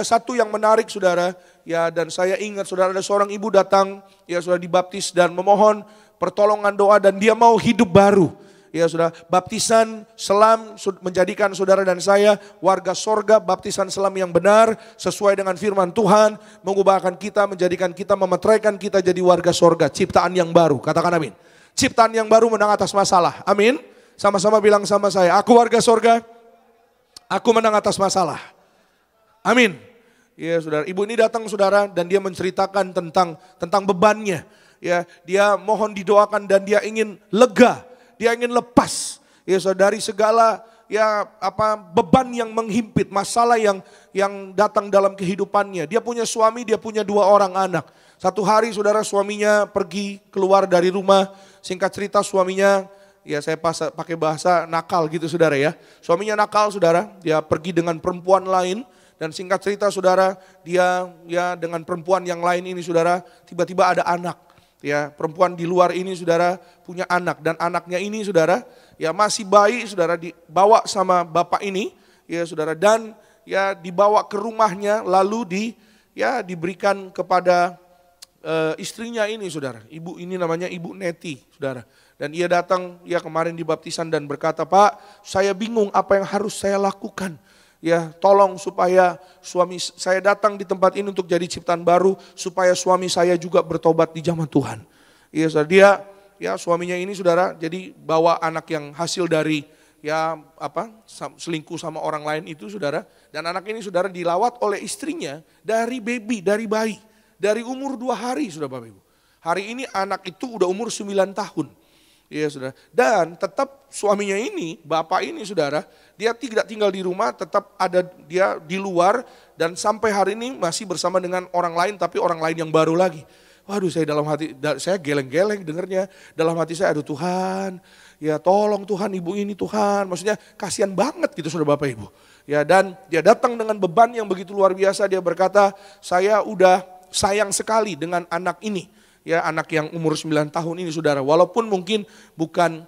satu yang menarik saudara, ya, dan saya ingat saudara, ada seorang ibu datang, ya sudah dibaptis dan memohon pertolongan doa dan dia mau hidup baru. Ya saudara, baptisan selam menjadikan saudara dan saya warga sorga, baptisan selam yang benar sesuai dengan firman Tuhan, mengubahkan kita, menjadikan kita, memeteraikan kita jadi warga sorga, ciptaan yang baru. Katakan amin. Ciptaan yang baru menang atas masalah. Amin. Sama-sama bilang sama saya, aku warga sorga, aku menang atas masalah. Amin. Ya saudara, ibu ini datang saudara dan dia menceritakan tentang bebannya. Ya, dia mohon didoakan dan dia ingin lega. dia ingin lepas ya saudara, dari segala ya beban yang menghimpit, masalah yang datang dalam kehidupannya. Dia punya suami, dia punya 2 orang anak. Satu hari saudara, suaminya pergi keluar dari rumah. Singkat cerita, suaminya, ya saya pakai bahasa nakal gitu saudara ya. Suaminya nakal saudara, dia pergi dengan perempuan lain. Dan singkat cerita saudara, dia ya dengan perempuan yang lain ini saudara, tiba-tiba ada anak. Ya, perempuan di luar ini saudara punya anak, dan anaknya ini saudara ya masih bayi saudara, dibawa sama bapak ini ya saudara, dan ya dibawa ke rumahnya, lalu diberikan kepada istrinya ini saudara. Ibu ini namanya Ibu Neti saudara. Dan ia datang ya kemarin di baptisan dan berkata, "Pak, saya bingung apa yang harus saya lakukan. Ya, tolong supaya suami saya datang di tempat ini untuk jadi ciptaan baru, supaya suami saya juga bertobat di zaman Tuhan." Iya, saudara, dia ya suaminya ini saudara jadi bawa anak yang hasil dari ya selingkuh sama orang lain itu saudara, dan anak ini saudara dilawat oleh istrinya dari bayi, dari umur 2 hari sudah Bapak Ibu. Hari ini anak itu udah umur 9 tahun. Iya saudara, dan tetap suaminya ini, bapak ini saudara, dia tidak tinggal di rumah, tetap ada dia di luar, dan sampai hari ini masih bersama dengan orang lain, tapi orang lain yang baru lagi. Waduh, saya dalam hati, saya geleng-geleng dengernya, dalam hati saya, aduh Tuhan, ya tolong Tuhan ibu ini Tuhan, maksudnya kasihan banget gitu saudara Bapak Ibu. Ya, dan dia datang dengan beban yang begitu luar biasa, dia berkata, "Saya udah sayang sekali dengan anak ini." Ya, anak yang umur 9 tahun ini saudara, walaupun mungkin bukan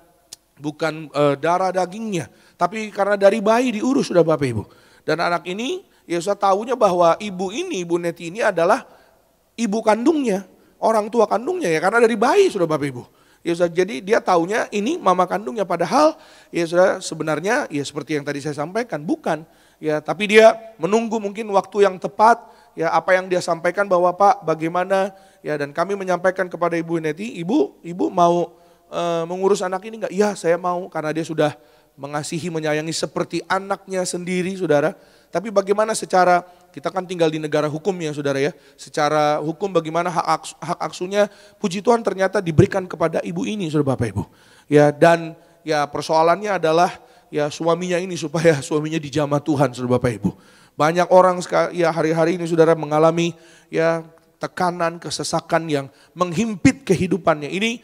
darah dagingnya, tapi karena dari bayi diurus sudah Bapak Ibu. Dan anak ini ya saya tahunya bahwa ibu ini, Ibu Neti ini adalah ibu kandungnya, orang tua kandungnya ya, karena dari bayi sudah Bapak Ibu. Ya sudah, jadi dia tahunya ini mama kandungnya, padahal ya sudah sebenarnya ya seperti yang tadi saya sampaikan, bukan. Ya, tapi dia menunggu mungkin waktu yang tepat, ya apa yang dia sampaikan bahwa Pak bagaimana, ya dan kami menyampaikan kepada Ibu Neti, ibu mau mengurus anak ini enggak? Iya saya mau, karena dia sudah mengasihi menyayangi seperti anaknya sendiri saudara. Tapi bagaimana secara, kita kan tinggal di negara hukum ya saudara ya, secara hukum bagaimana hak asuhnya, puji Tuhan ternyata diberikan kepada ibu ini saudara Bapak Ibu. Ya, dan ya persoalannya adalah ya suaminya ini, supaya suaminya dijamah Tuhan saudara Bapak Ibu. Banyak orang ya hari-hari ini saudara mengalami ya tekanan, kesesakan yang menghimpit kehidupannya. Ini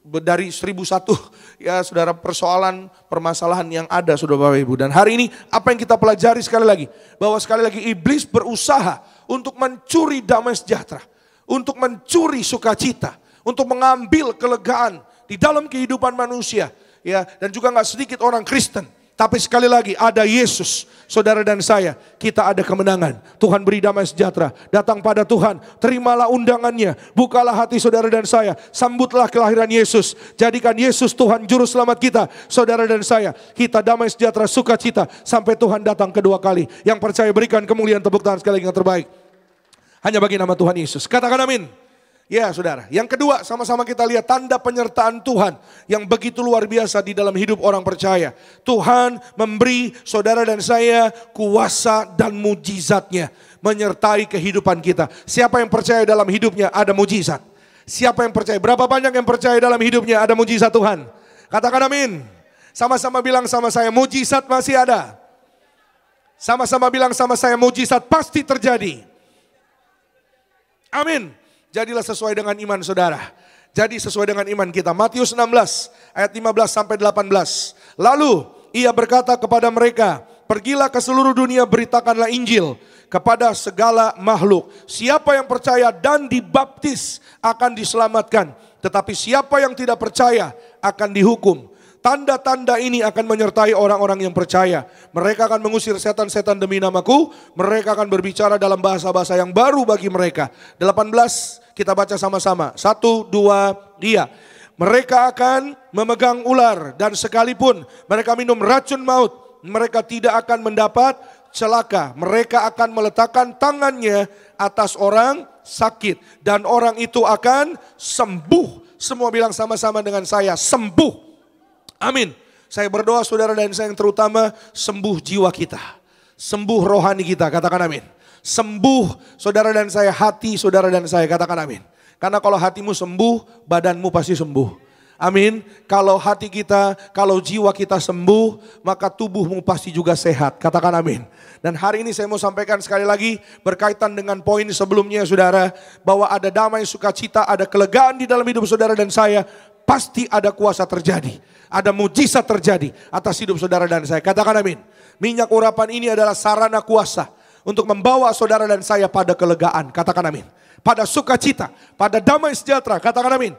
dari 1001 ya saudara persoalan, permasalahan yang ada saudara Bapak Ibu. Dan hari ini apa yang kita pelajari sekali lagi, bahwa sekali lagi iblis berusaha untuk mencuri damai sejahtera, untuk mencuri sukacita, untuk mengambil kelegaan di dalam kehidupan manusia. Ya, dan juga gak sedikit orang Kristen. Tapi sekali lagi ada Yesus, saudara dan saya, kita ada kemenangan. Tuhan beri damai sejahtera, datang pada Tuhan, terimalah undangannya, bukalah hati saudara dan saya, sambutlah kelahiran Yesus, jadikan Yesus Tuhan Juru Selamat kita, saudara dan saya, kita damai sejahtera, sukacita, sampai Tuhan datang kedua kali. Yang percaya berikan kemuliaan, tepuk tangan sekali lagi yang terbaik, hanya bagi nama Tuhan Yesus. Katakan amin. Ya saudara, yang kedua sama-sama kita lihat tanda penyertaan Tuhan yang begitu luar biasa di dalam hidup orang percaya. Tuhan memberi saudara dan saya kuasa dan mujizatnya menyertai kehidupan kita. Siapa yang percaya dalam hidupnya ada mujizat? Siapa yang percaya? Berapa banyak yang percaya dalam hidupnya ada mujizat Tuhan? Katakan amin. Sama-sama bilang sama saya, mujizat masih ada. Sama-sama bilang sama saya, mujizat pasti terjadi. Amin. Jadilah sesuai dengan iman saudara. Jadi sesuai dengan iman kita. Matius 16 ayat 15 sampai 18. Lalu ia berkata kepada mereka, pergilah ke seluruh dunia, beritakanlah Injil kepada segala makhluk. Siapa yang percaya dan dibaptis akan diselamatkan, tetapi siapa yang tidak percaya akan dihukum. Tanda-tanda ini akan menyertai orang-orang yang percaya. Mereka akan mengusir setan-setan demi namaku. Mereka akan berbicara dalam bahasa-bahasa yang baru bagi mereka. 18 kita baca sama-sama. 1, 2, iya. Mereka akan memegang ular dan sekalipun mereka minum racun maut, mereka tidak akan mendapat celaka. Mereka akan meletakkan tangannya atas orang sakit dan orang itu akan sembuh. Semua bilang sama-sama dengan saya, sembuh. Amin. Saya berdoa saudara dan saya yang terutama sembuh jiwa kita. Sembuh rohani kita, katakan amin. Sembuh saudara dan saya, hati saudara dan saya, katakan amin. Karena kalau hatimu sembuh, badanmu pasti sembuh. Amin. Kalau hati kita, kalau jiwa kita sembuh, maka tubuhmu pasti juga sehat. Katakan amin. Dan hari ini saya mau sampaikan sekali lagi berkaitan dengan poin sebelumnya saudara. Bahwa ada damai sukacita, ada kelegaan di dalam hidup saudara dan saya. Pasti ada kuasa terjadi. Ada mujizat terjadi atas hidup saudara dan saya. Katakan amin. Minyak urapan ini adalah sarana kuasa untuk membawa saudara dan saya pada kelegaan. Katakan amin. Pada sukacita, pada damai sejahtera. Katakan amin.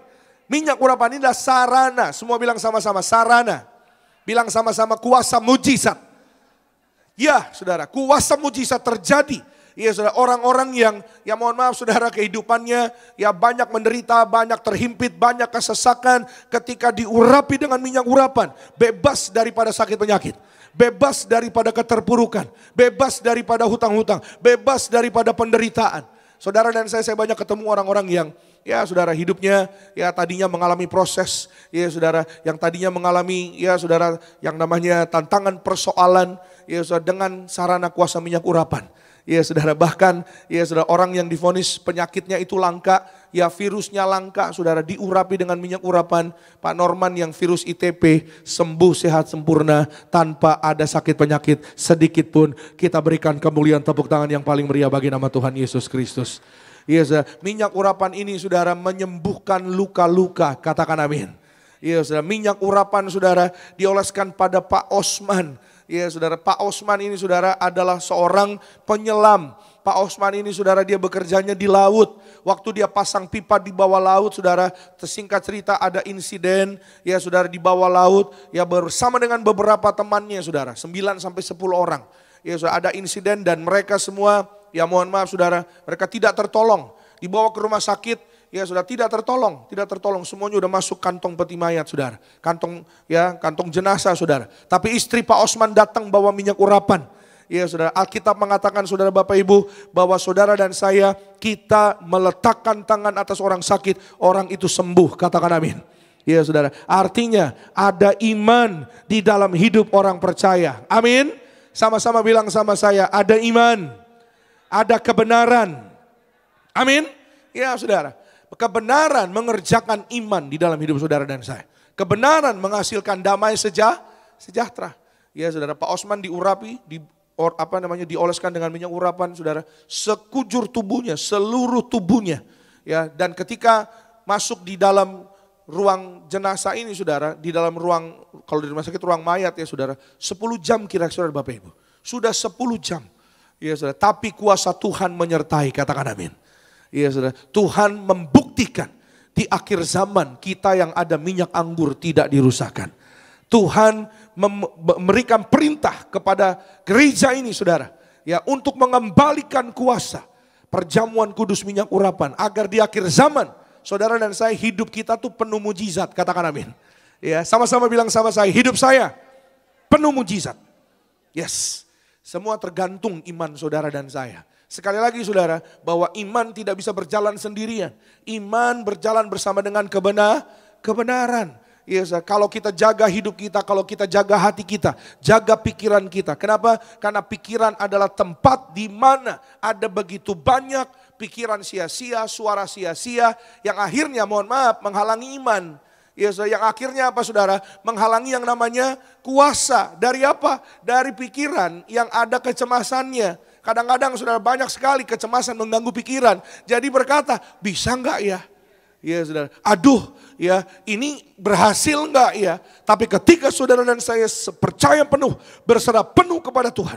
Minyak urapan ini adalah sarana. Semua bilang sama-sama sarana. Bilang sama-sama kuasa mujizat. Ya saudara, kuasa mujizat terjadi. Ya saudara, orang-orang yang ya mohon maaf saudara kehidupannya ya banyak menderita, banyak terhimpit, banyak kesesakan. Ketika diurapi dengan minyak urapan, bebas daripada sakit penyakit. Bebas daripada keterpurukan. Bebas daripada hutang-hutang. Bebas daripada penderitaan. Saudara dan saya banyak ketemu orang-orang yang ya saudara hidupnya ya tadinya mengalami proses ya saudara yang tadinya mengalami ya saudara yang namanya tantangan persoalan ya saudara dengan sarana kuasa minyak urapan. Ya saudara bahkan ya saudara orang yang divonis penyakitnya itu langka, ya virusnya langka, saudara diurapi dengan minyak urapan. Pak Norman yang virus ITP sembuh sehat sempurna tanpa ada sakit penyakit sedikit pun. Kita berikan kemuliaan tepuk tangan yang paling meriah bagi nama Tuhan Yesus Kristus. Ya saudara, minyak urapan ini saudara menyembuhkan luka-luka, katakan amin. Ya saudara, minyak urapan saudara dioleskan pada Pak Osman. Ya saudara, Pak Osman ini saudara adalah seorang penyelam. Pak Osman ini saudara dia bekerjanya di laut. Waktu dia pasang pipa di bawah laut saudara, tersingkat cerita ada insiden ya saudara di bawah laut. Ya bersama dengan beberapa temannya saudara, 9 sampai 10 orang. Ya saudara ada insiden dan mereka semua ya mohon maaf saudara, mereka tidak tertolong. Dibawa ke rumah sakit. Ya sudah tidak tertolong, semuanya udah masuk kantong peti mayat saudara, kantong jenazah saudara. Tapi istri Pak Osman datang bawa minyak urapan. Ya saudara, Alkitab mengatakan saudara Bapak Ibu bahwa saudara dan saya kita meletakkan tangan atas orang sakit, orang itu sembuh, katakan amin. Ya saudara, artinya ada iman di dalam hidup orang percaya, amin. Sama-sama bilang sama saya, ada iman, ada kebenaran, amin. Ya saudara. Kebenaran mengerjakan iman di dalam hidup saudara dan saya. Kebenaran menghasilkan damai sejahtera. Ya saudara, Pak Osman diurapi, dioleskan dengan minyak urapan saudara. Sekujur tubuhnya, seluruh tubuhnya. Ya, dan ketika masuk di dalam ruang jenazah ini saudara, di dalam ruang, kalau di rumah sakit ruang mayat ya saudara, 10 jam kira-kira Bapak Ibu. Sudah 10 jam. Ya saudara, tapi kuasa Tuhan menyertai, katakan amin. Iya saudara, Tuhan membuktikan di akhir zaman kita yang ada minyak anggur tidak dirusakkan. Tuhan memberikan perintah kepada gereja ini saudara, ya untuk mengembalikan kuasa perjamuan kudus minyak urapan agar di akhir zaman saudara dan saya hidup kita tuh penuh mujizat, katakan amin. Ya, sama-sama bilang sama saya, hidup saya penuh mujizat. Yes, semua tergantung iman saudara dan saya. Sekali lagi saudara, bahwa iman tidak bisa berjalan sendirian. Iman berjalan bersama dengan kebenaran. Ya, kalau kita jaga hidup kita, kalau kita jaga hati kita, jaga pikiran kita. Kenapa? Karena pikiran adalah tempat di mana ada begitu banyak pikiran sia-sia, suara sia-sia, yang akhirnya mohon maaf menghalangi iman. Ya, yang akhirnya apa saudara? Menghalangi yang namanya kuasa. Dari apa? Dari pikiran yang ada kecemasannya. Kadang-kadang saudara banyak sekali kecemasan mengganggu pikiran. Jadi berkata, bisa enggak ya? Ya saudara, aduh ya ini berhasil enggak ya? Tapi ketika saudara dan saya percaya penuh, berserah penuh kepada Tuhan.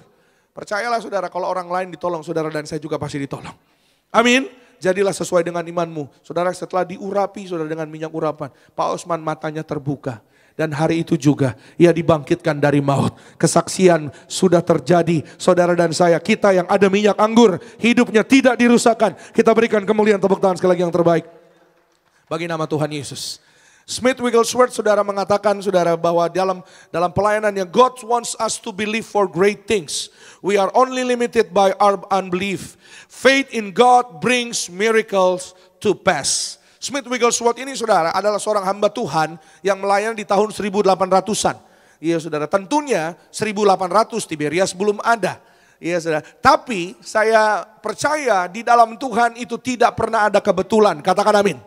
Percayalah saudara, kalau orang lain ditolong, saudara dan saya juga pasti ditolong. Amin. Jadilah sesuai dengan imanmu. Saudara setelah diurapi saudara dengan minyak urapan, Pak Osman matanya terbuka. Dan hari itu juga ia dibangkitkan dari maut. Kesaksian sudah terjadi saudara dan saya. Kita yang ada minyak anggur hidupnya tidak dirusakkan. Kita berikan kemuliaan tepuk tangan sekali lagi yang terbaik bagi nama Tuhan Yesus. Smith Wigglesworth saudara mengatakan saudara bahwa dalam pelayanannya God wants us to believe for great things. We are only limited by our unbelief. Faith in God brings miracles to pass. Smith Wigglesworth ini saudara adalah seorang hamba Tuhan yang melayani di tahun 1800-an. Iya saudara, tentunya 1800 Tiberias belum ada. Iya saudara, tapi saya percaya di dalam Tuhan itu tidak pernah ada kebetulan, katakan amin.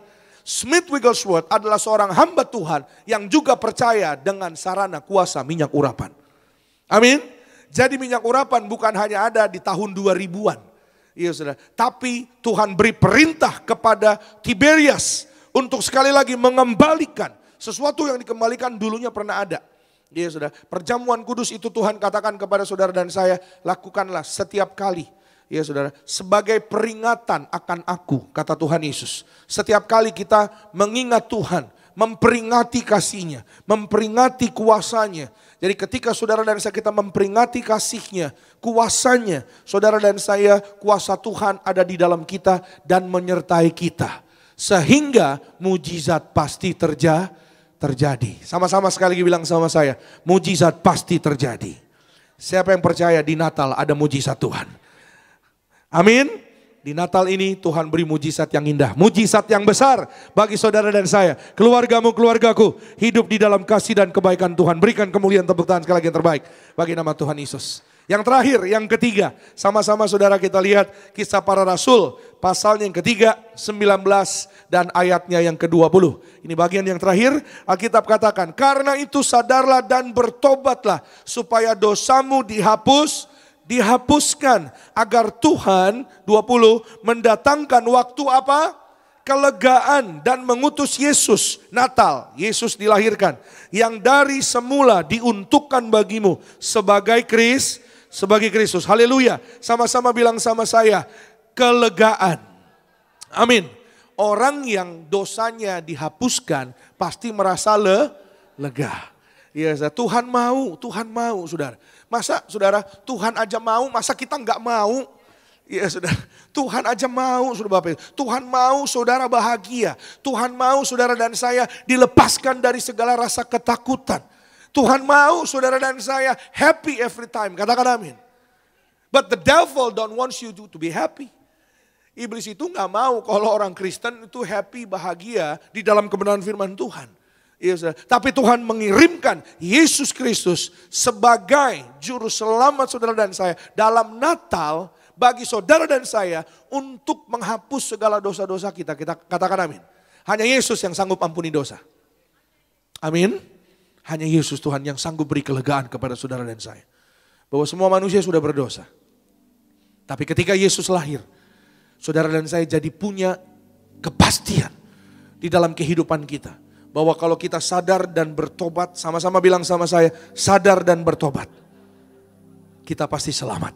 Smith Wigglesworth adalah seorang hamba Tuhan yang juga percaya dengan sarana kuasa minyak urapan. Amin. Jadi minyak urapan bukan hanya ada di tahun 2000-an. Iya saudara. Tapi Tuhan beri perintah kepada Tiberias untuk sekali lagi mengembalikan sesuatu yang dikembalikan dulunya pernah ada. Iya saudara. Perjamuan kudus itu Tuhan katakan kepada saudara dan saya, lakukanlah setiap kali. Ya saudara, sebagai peringatan akan aku, kata Tuhan Yesus. Setiap kali kita mengingat Tuhan, memperingati kasih-Nya, memperingati kuasanya. Jadi ketika saudara dan saya kita memperingati kasih-Nya, kuasanya, saudara dan saya, kuasa Tuhan ada di dalam kita dan menyertai kita. Sehingga mujizat pasti terjadi. Sama-sama sekali lagi bilang sama saya, mujizat pasti terjadi. Siapa yang percaya di Natal ada mujizat Tuhan? Amin. Di Natal ini Tuhan beri mujizat yang indah, mujizat yang besar bagi saudara dan saya. Keluargamu, keluargaku hidup di dalam kasih dan kebaikan Tuhan. Berikan kemuliaan, tepuk tangan sekali lagi yang terbaik bagi nama Tuhan Yesus. Yang terakhir, yang ketiga, sama-sama saudara kita lihat Kisah Para Rasul, pasalnya yang ketiga, 19 dan ayatnya yang ke-20. Ini bagian yang terakhir, Alkitab katakan, karena itu sadarlah dan bertobatlah supaya dosamu dihapuskan agar Tuhan 20 mendatangkan waktu apa? Kelegaan dan mengutus Yesus. Natal, Yesus dilahirkan yang dari semula diuntukkan bagimu sebagai Kristus. Haleluya. Sama-sama bilang sama saya, kelegaan. Amin. Orang yang dosanya dihapuskan pasti merasa lega. Ya, Tuhan mau saudara. Masa saudara Tuhan aja mau, masa kita enggak mau? Ya saudara, Tuhan aja mau saudara Bapak. Tuhan mau saudara bahagia. Tuhan mau saudara dan saya dilepaskan dari segala rasa ketakutan. Tuhan mau saudara dan saya happy every time. Katakan amin. But the devil don't want you to be happy. Iblis itu enggak mau kalau orang Kristen itu happy, bahagia di dalam kebenaran firman Tuhan. Yes, tapi Tuhan mengirimkan Yesus Kristus sebagai juru selamat saudara dan saya dalam Natal bagi saudara dan saya untuk menghapus segala dosa-dosa kita. Kita katakan amin. Hanya Yesus yang sanggup ampuni dosa. Amin. Hanya Yesus Tuhan yang sanggup beri kelegaan kepada saudara dan saya. Bahwa semua manusia sudah berdosa. Tapi ketika Yesus lahir, saudara dan saya jadi punya kepastian di dalam kehidupan kita. Bahwa kalau kita sadar dan bertobat, sama-sama bilang sama saya, sadar dan bertobat. Kita pasti selamat.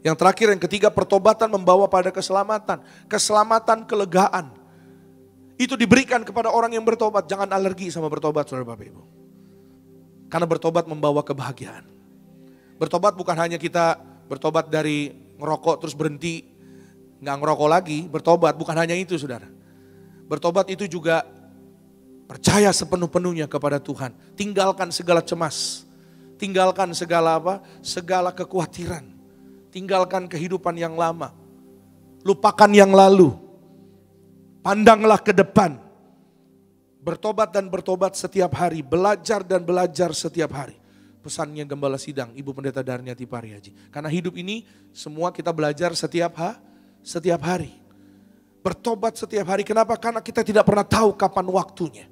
Yang terakhir, yang ketiga, pertobatan membawa pada keselamatan. Keselamatan, kelegaan. Itu diberikan kepada orang yang bertobat. Jangan alergi sama bertobat, saudara Bapak Ibu. Karena bertobat membawa kebahagiaan. Bertobat bukan hanya kita bertobat dari ngerokok terus berhenti, nggak ngerokok lagi. Bertobat bukan hanya itu saudara. Bertobat itu juga percaya sepenuh-penuhnya kepada Tuhan. Tinggalkan segala cemas. Tinggalkan segala apa? Segala kekhawatiran. Tinggalkan kehidupan yang lama. Lupakan yang lalu. Pandanglah ke depan. Bertobat dan bertobat setiap hari. Belajar dan belajar setiap hari. Pesannya Gembala Sidang, Ibu Pendeta Darniati Pariaji. Karena hidup ini semua kita belajar setiap hari. Bertobat setiap hari. Kenapa? Karena kita tidak pernah tahu kapan waktunya.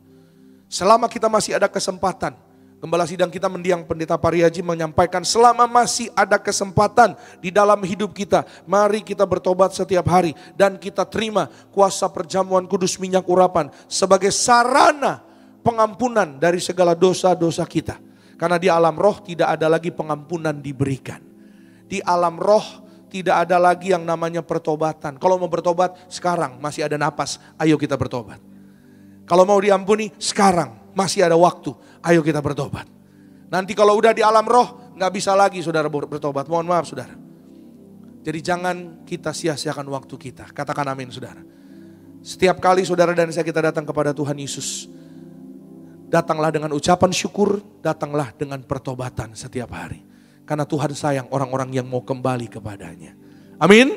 Selama kita masih ada kesempatan, Gembala Sidang kita mendiang Pendeta Pariaji menyampaikan selama masih ada kesempatan di dalam hidup kita, mari kita bertobat setiap hari dan kita terima kuasa perjamuan kudus minyak urapan sebagai sarana pengampunan dari segala dosa-dosa kita. Karena di alam roh tidak ada lagi pengampunan diberikan. Di alam roh tidak ada lagi yang namanya pertobatan. Kalau mau bertobat sekarang masih ada napas, ayo kita bertobat. Kalau mau diampuni sekarang masih ada waktu, ayo kita bertobat. Nanti kalau udah di alam roh nggak bisa lagi saudara bertobat. Mohon maaf saudara. Jadi jangan kita sia-siakan waktu kita. Katakan amin saudara. Setiap kali saudara dan saya kita datang kepada Tuhan Yesus, datanglah dengan ucapan syukur, datanglah dengan pertobatan setiap hari. Karena Tuhan sayang orang-orang yang mau kembali kepadanya. Amin.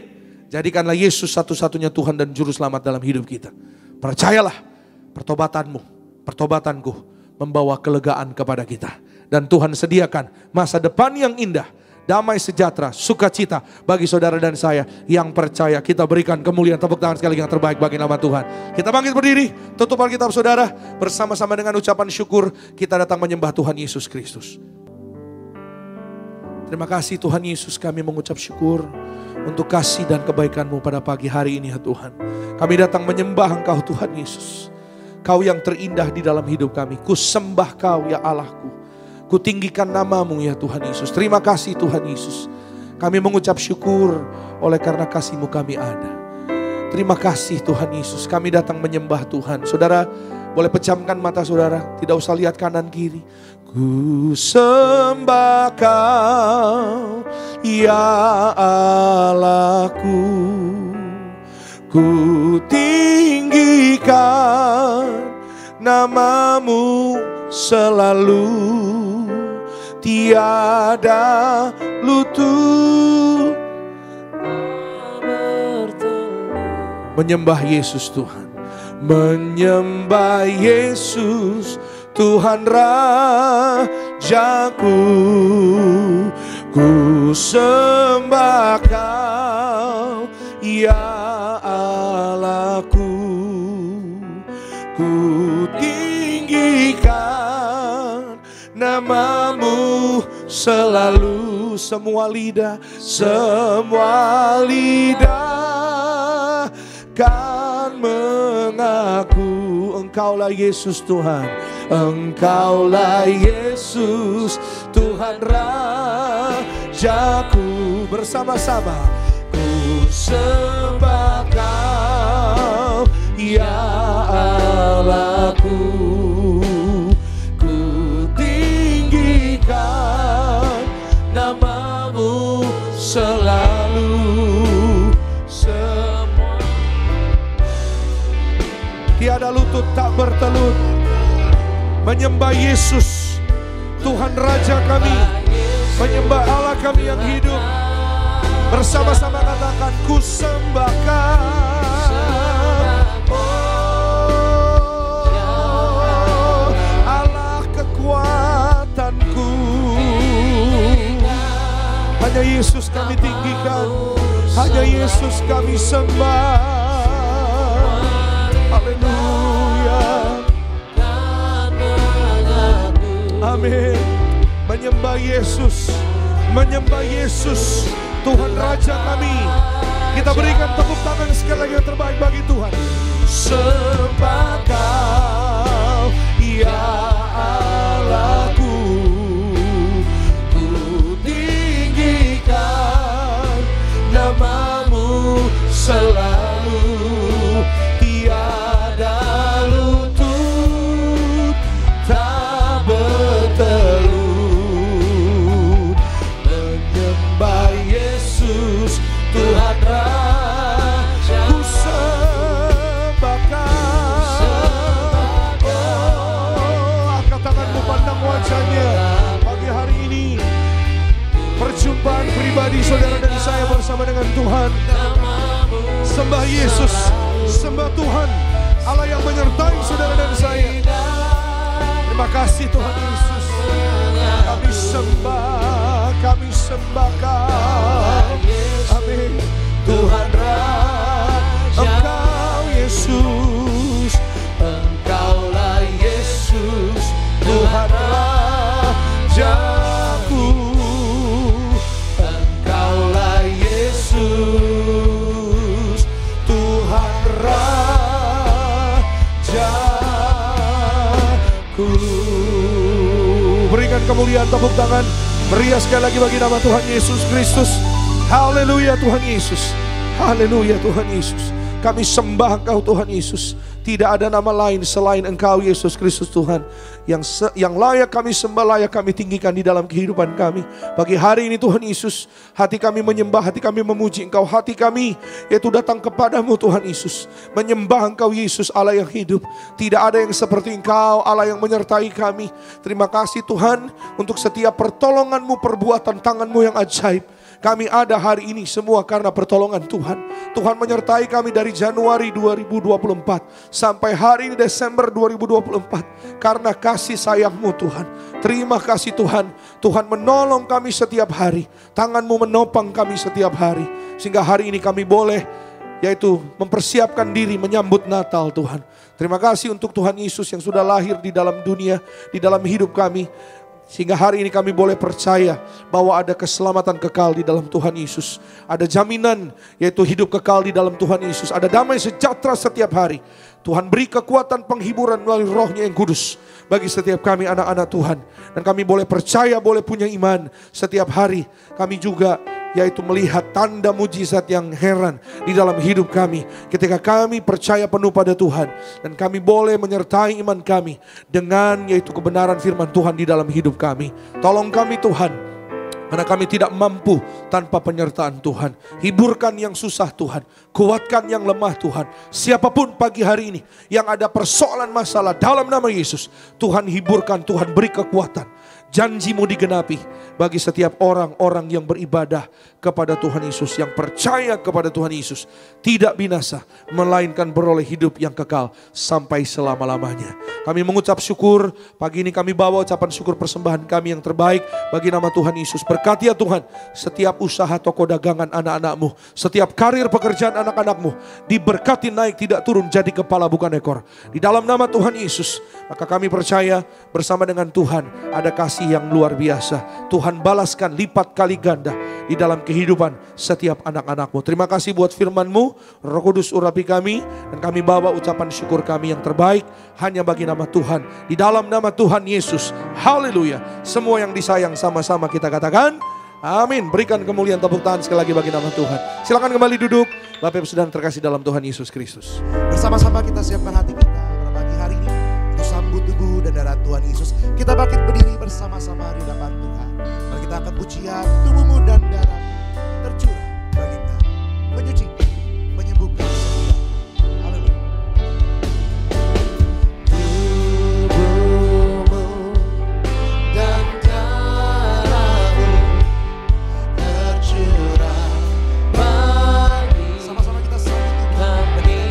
Jadikanlah Yesus satu-satunya Tuhan dan Juru Selamat dalam hidup kita. Percayalah. Pertobatanmu, pertobatanku membawa kelegaan kepada kita. Dan Tuhan sediakan masa depan yang indah damai sejahtera, sukacita bagi saudara dan saya yang percaya. Kita berikan kemuliaan, tepuk tangan sekali yang terbaik bagi nama Tuhan. Kita bangkit berdiri, tutup Alkitab saudara. Bersama-sama dengan ucapan syukur kita datang menyembah Tuhan Yesus Kristus. Terima kasih Tuhan Yesus, kami mengucap syukur untuk kasih dan kebaikan-Mu pada pagi hari ini ya Tuhan. Kami datang menyembah Engkau Tuhan Yesus. Kau yang terindah di dalam hidup kami. Ku sembah Kau ya Allahku. Ku tinggikan nama-Mu ya Tuhan Yesus. Terima kasih Tuhan Yesus. Kami mengucap syukur oleh karena kasih-Mu kami ada. Terima kasih Tuhan Yesus. Kami datang menyembah Tuhan. Saudara boleh pejamkan mata saudara. Tidak usah lihat kanan kiri. Ku sembah Kau ya Allahku. Ku tinggikan nama-Mu selalu. Tiada lutut menyembah Yesus Tuhan. Menyembah Yesus Tuhan Rajaku. Ku sembah Kau ya Allahku. Ku tinggikan nama-Mu selalu. Semua lidah kan mengaku Engkaulah Yesus Tuhan. Engkaulah Yesus Tuhan Rajaku. Bersama-sama ku sembah Kau ya Allahku. Ku tinggikan nama-Mu selalu. Tiada lutut tak bertelut menyembah Yesus Tuhan Raja kami, menyembah Allah kami yang hidup. Bersama-sama katakan ku sembah Kau, oh, Allah kekuatanku. Hanya Yesus kami tinggikan, hanya Yesus kami sembah. Haleluya. Amin. Menyembah Yesus, menyembah Yesus Tuhan Raja kami. Kita berikan tepuk tangan sekali lagi yang terbaik bagi Tuhan. Sembah Kau ya Allahku. Ku tinggikan nama-Mu selalu. Perjumpaan pribadi saudara dan saya bersama dengan Tuhan. Sembah Yesus, sembah Tuhan, Allah yang menyertai saudara dan saya. Terima kasih Tuhan Yesus. Kami sembah Kau. Amin. Tuhan Engkau Yesus, Engkaulah Yesus Tuhan Rajaku. Engkaulah Yesus Tuhan Rajaku. Berikan kemuliaan, tepuk tangan meriah sekali lagi bagi nama Tuhan Yesus Kristus. Haleluya Tuhan Yesus. Haleluya Tuhan Yesus. Kami sembah Engkau Tuhan Yesus. Tidak ada nama lain selain Engkau Yesus Kristus Tuhan. Yang layak kami sembah, layak kami tinggikan di dalam kehidupan kami. Pagi hari ini Tuhan Yesus, hati kami menyembah, hati kami memuji Engkau. Hati kami yaitu datang kepadamu Tuhan Yesus. Menyembah Engkau Yesus Allah yang hidup. Tidak ada yang seperti Engkau, Allah yang menyertai kami. Terima kasih Tuhan untuk setiap pertolongan-Mu, perbuatan tangan-Mu yang ajaib. Kami ada hari ini semua karena pertolongan Tuhan. Tuhan menyertai kami dari Januari 2024 sampai hari ini Desember 2024. Karena kasih sayang-Mu Tuhan. Terima kasih Tuhan. Tuhan menolong kami setiap hari. Tangan-Mu menopang kami setiap hari. Sehingga hari ini kami boleh yaitu mempersiapkan diri menyambut Natal Tuhan. Terima kasih untuk Tuhan Yesus yang sudah lahir di dalam dunia, di dalam hidup kami. Sehingga hari ini kami boleh percaya bahwa ada keselamatan kekal di dalam Tuhan Yesus. Ada jaminan yaitu hidup kekal di dalam Tuhan Yesus. Ada damai sejahtera setiap hari. Tuhan beri kekuatan penghiburan melalui Roh-Nya yang kudus bagi setiap kami anak-anak Tuhan. Dan kami boleh percaya, boleh punya iman setiap hari. Kami juga yaitu melihat tanda mujizat yang heran di dalam hidup kami ketika kami percaya penuh pada Tuhan, dan kami boleh menyertai iman kami dengan yaitu kebenaran firman Tuhan di dalam hidup kami. Tolong kami Tuhan, karena kami tidak mampu tanpa penyertaan Tuhan. Hiburkan yang susah Tuhan, kuatkan yang lemah Tuhan. Siapapun pagi hari ini yang ada persoalan masalah, dalam nama Yesus Tuhan hiburkan, Tuhan beri kekuatan. Janji-Mu digenapi bagi setiap orang-orang yang beribadah kepada Tuhan Yesus, yang percaya kepada Tuhan Yesus, tidak binasa, melainkan beroleh hidup yang kekal sampai selama-lamanya. Kami mengucap syukur, pagi ini kami bawa ucapan syukur persembahan kami yang terbaik bagi nama Tuhan Yesus. Berkati ya Tuhan, setiap usaha toko dagangan anak-anak-Mu, setiap karir pekerjaan anak-anak-Mu, diberkati naik tidak turun, jadi kepala bukan ekor. Di dalam nama Tuhan Yesus, maka kami percaya bersama dengan Tuhan ada kasih yang luar biasa. Tuhan balaskan lipat kali ganda di dalam kehidupan setiap anak-anak-Mu. Terima kasih buat firman-Mu, Roh Kudus urapi kami, dan kami bawa ucapan syukur kami yang terbaik hanya bagi nama Tuhan. Di dalam nama Tuhan Yesus, haleluya. Semua yang disayang sama-sama kita katakan amin. Berikan kemuliaan tepuk tangan sekali lagi bagi nama Tuhan. Silakan kembali duduk. Bapak Ibu sedang terkasih dalam Tuhan Yesus Kristus. Bersama-sama kita siapkan hati kita pada pagi hari ini untuk sambut tubuh dan darah Tuhan Yesus. Kita bangkit berdiri bersama-sama di hadapan Tuhan. Mari kita akan pujian tubuhmu dan darah tercurah bagi kami, menyucikan, menyembuhkan setiap. Haleluya. Tubuhmu dan darahmu tercurah bagi Sama-sama kita sambut tubuh kami,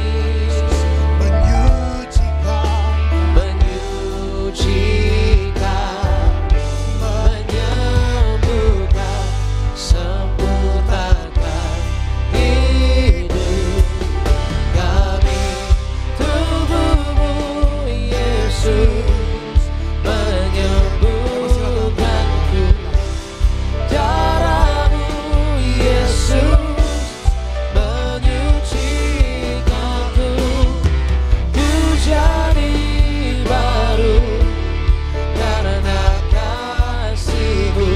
menyucikan, menyembuhkan, sempurnakan hidup kami. Tubuhmu Yesus menyembuhkanku, darahmu Yesus menyucikanku, ku jadi baru karena kasih-Mu.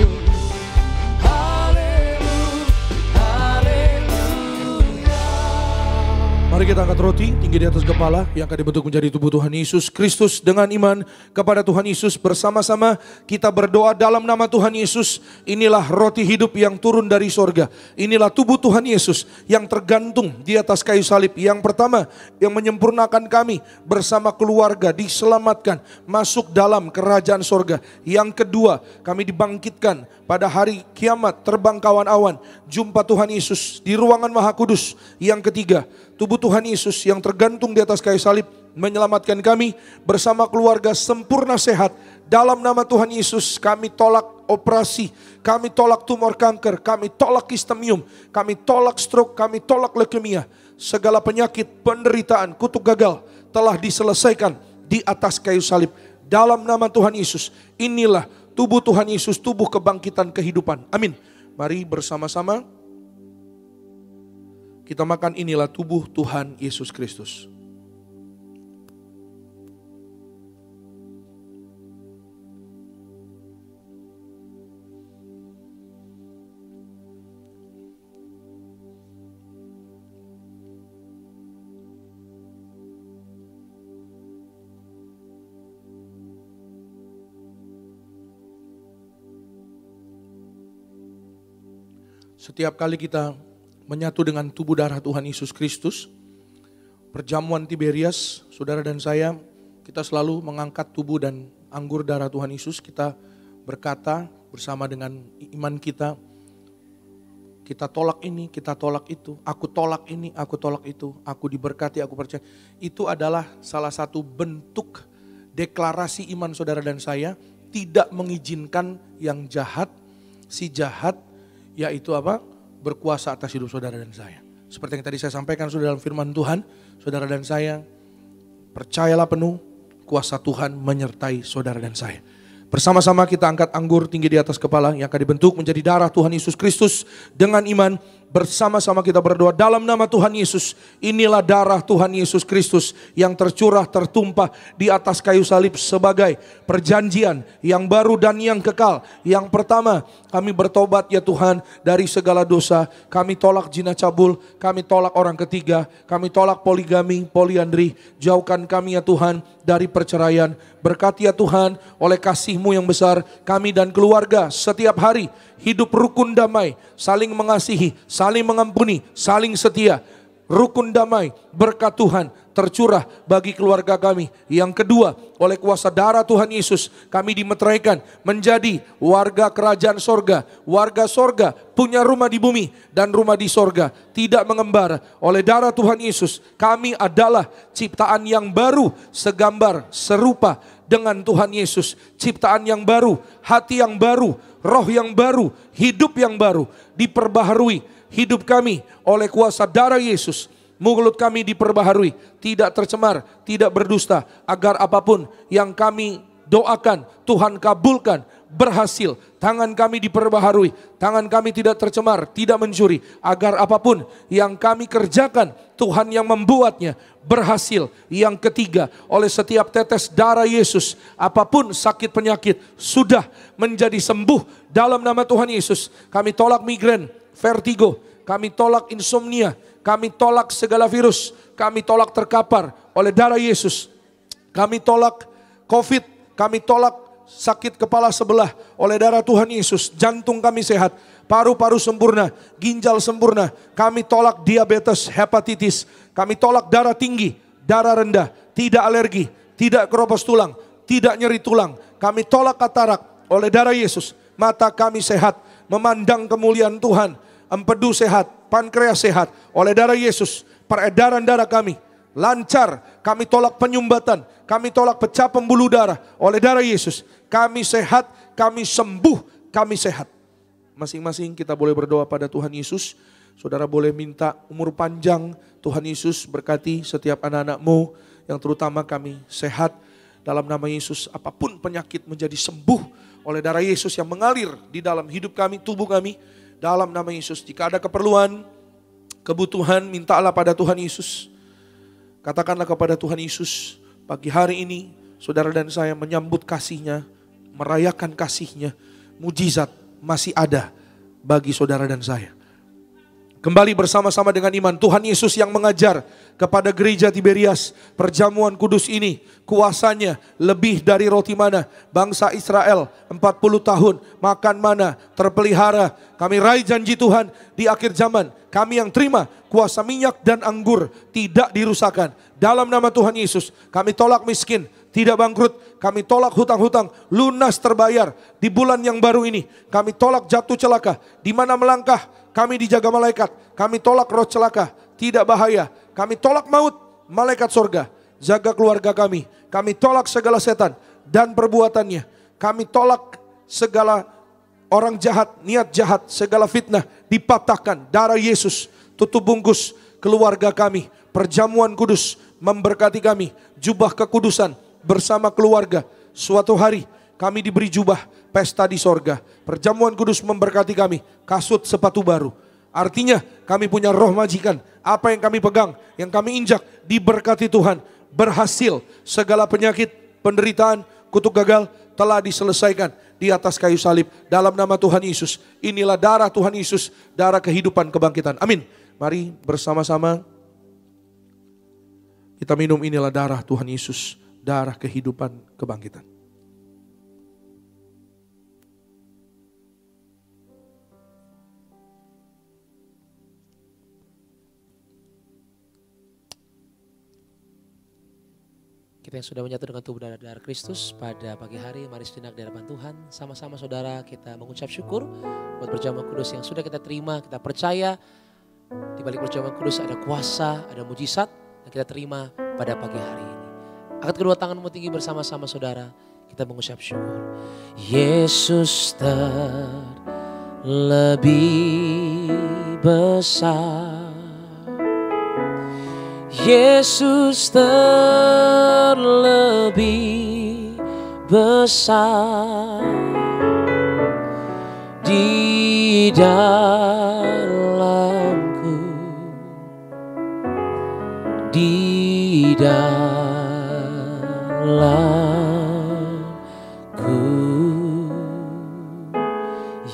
Mari kita angkat roti tinggi di atas kepala yang akan dibentuk menjadi tubuh Tuhan Yesus Kristus. Dengan iman kepada Tuhan Yesus, bersama-sama kita berdoa dalam nama Tuhan Yesus. Inilah roti hidup yang turun dari sorga. Inilah tubuh Tuhan Yesus yang tergantung di atas kayu salib. Yang pertama, yang menyempurnakan kami bersama keluarga diselamatkan masuk dalam kerajaan sorga. Yang kedua, kami dibangkitkan pada hari kiamat, terbang kawan awan, jumpa Tuhan Yesus di ruangan Maha Kudus. Yang ketiga, tubuh Tuhan Yesus yang tergantung di atas kayu salib menyelamatkan kami bersama keluarga sempurna sehat. Dalam nama Tuhan Yesus kami tolak operasi, kami tolak tumor kanker, kami tolak kistemium, kami tolak stroke, kami tolak leukemia. Segala penyakit, penderitaan, kutuk gagal telah diselesaikan di atas kayu salib. Dalam nama Tuhan Yesus, inilah tubuh Tuhan Yesus, tubuh kebangkitan kehidupan. Amin. Mari bersama-sama kita makan. Inilah tubuh Tuhan Yesus Kristus. Setiap kali kita menyatu dengan tubuh darah Tuhan Yesus Kristus, perjamuan Tiberias, saudara dan saya, kita selalu mengangkat tubuh dan anggur darah Tuhan Yesus. Kita berkata bersama dengan iman kita, Kita tolak ini, kita tolak itu. Aku tolak ini, aku tolak itu. Aku diberkati, aku percaya. Itu adalah salah satu bentuk deklarasi iman saudara dan saya. Tidak mengizinkan yang jahat, si jahat, yaitu apa? Berkuasa atas hidup saudara dan saya. Seperti yang tadi saya sampaikan sudah dalam firman Tuhan. Saudara dan saya, percayalah penuh, kuasa Tuhan menyertai saudara dan saya. Bersama-sama kita angkat anggur tinggi di atas kepala yang akan dibentuk menjadi darah Tuhan Yesus Kristus. Dengan iman bersama-sama kita berdoa dalam nama Tuhan Yesus. Inilah darah Tuhan Yesus Kristus yang tercurah tertumpah di atas kayu salib sebagai perjanjian yang baru dan yang kekal. Yang pertama, kami bertobat ya Tuhan dari segala dosa. Kami tolak zina cabul, kami tolak orang ketiga, kami tolak poligami, poliandri. Jauhkan kami ya Tuhan dari perceraian. Berkati ya Tuhan oleh kasih-Mu yang besar, kami dan keluarga setiap hari hidup rukun damai, saling mengasihi, saling mengampuni, saling setia. Rukun damai, berkat Tuhan tercurah bagi keluarga kami. Yang kedua, oleh kuasa darah Tuhan Yesus, kami dimeteraikan menjadi warga kerajaan sorga. Warga sorga punya rumah di bumi dan rumah di sorga, tidak mengembara. Oleh darah Tuhan Yesus, kami adalah ciptaan yang baru, segambar, serupa dengan Tuhan Yesus. Ciptaan yang baru, hati yang baru, roh yang baru, hidup yang baru, diperbaharui. Hidup kami oleh kuasa darah Yesus. Mulut kami diperbaharui, tidak tercemar, tidak berdusta. Agar apapun yang kami doakan, Tuhan kabulkan, berhasil. Tangan kami diperbaharui, tangan kami tidak tercemar, tidak mencuri. Agar apapun yang kami kerjakan, Tuhan yang membuatnya berhasil. Yang ketiga, oleh setiap tetes darah Yesus, apapun sakit penyakit sudah menjadi sembuh dalam nama Tuhan Yesus. Kami tolak migrain, vertigo, kami tolak insomnia, kami tolak segala virus, kami tolak terkapar oleh darah Yesus. Kami tolak COVID, kami tolak sakit kepala sebelah oleh darah Tuhan Yesus. Jantung kami sehat, paru-paru sempurna, ginjal sempurna. Kami tolak diabetes, hepatitis, kami tolak darah tinggi, darah rendah, tidak alergi, tidak keropos tulang, tidak nyeri tulang. Kami tolak katarak oleh darah Yesus. Mata kami sehat, memandang kemuliaan Tuhan. Empedu sehat, pankreas sehat oleh darah Yesus. Peredaran darah kami lancar. Kami tolak penyumbatan, kami tolak pecah pembuluh darah oleh darah Yesus. Kami sehat, kami sembuh, kami sehat. Masing-masing kita boleh berdoa pada Tuhan Yesus. Saudara boleh minta umur panjang. Tuhan Yesus berkati setiap anak-anak-Mu yang terutama kami sehat. Dalam nama Yesus, apapun penyakit menjadi sembuh oleh darah Yesus yang mengalir di dalam hidup kami, tubuh kami. Dalam nama Yesus, jika ada keperluan, kebutuhan, mintalah pada Tuhan Yesus. Katakanlah kepada Tuhan Yesus, pagi hari ini saudara dan saya menyambut kasih-Nya, merayakan kasih-Nya. Mujizat masih ada bagi saudara dan saya. Kembali bersama-sama dengan iman, Tuhan Yesus yang mengajar kepada gereja Tiberias, perjamuan kudus ini kuasanya lebih dari roti mana. Bangsa Israel 40 tahun makan mana, terpelihara. Kami raih janji Tuhan di akhir zaman. Kami yang terima kuasa minyak dan anggur tidak dirusakkan. Dalam nama Tuhan Yesus, kami tolak miskin, tidak bangkrut. Kami tolak hutang-hutang, lunas terbayar di bulan yang baru ini. Kami tolak jatuh celaka, di mana melangkah kami dijaga malaikat. Kami tolak roh celaka, tidak bahaya. Kami tolak maut, malaikat sorga jaga keluarga kami. Kami tolak segala setan dan perbuatannya. Kami tolak segala orang jahat, niat jahat, segala fitnah dipatahkan. Darah Yesus tutup bungkus keluarga kami. Perjamuan kudus memberkati kami. Jubah kekudusan bersama keluarga. Suatu hari kami diberi jubah pesta di sorga. Perjamuan kudus memberkati kami. Kasut sepatu baru. Artinya kami punya roh majikan. Apa yang kami pegang, yang kami injak, diberkati Tuhan. Berhasil segala penyakit, penderitaan, kutuk gagal telah diselesaikan di atas kayu salib. Dalam nama Tuhan Yesus. Inilah darah Tuhan Yesus, darah kehidupan kebangkitan. Amin. Mari bersama-sama kita minum, inilah darah Tuhan Yesus, darah kehidupan kebangkitan. Kita yang sudah menyatu dengan tubuh dan darah Kristus pada pagi hari, mari sejenak di hadapan Tuhan. Sama-sama saudara kita mengucap syukur buat perjamuan kudus yang sudah kita terima. Kita percaya di balik perjamuan kudus ada kuasa, ada mujizat yang kita terima pada pagi hari ini. Angkat kedua tanganmu tinggi bersama-sama saudara. Kita mengucap syukur. Yesus terlebih besar. Yesus terlebih besar di dalamku, di dalamku.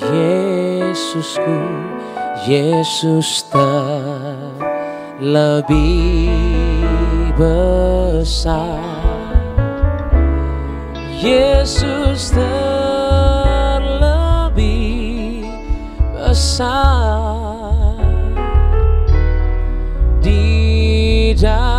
Yesusku, Yesus lebih besar. Yesus terlebih besar di dalamku.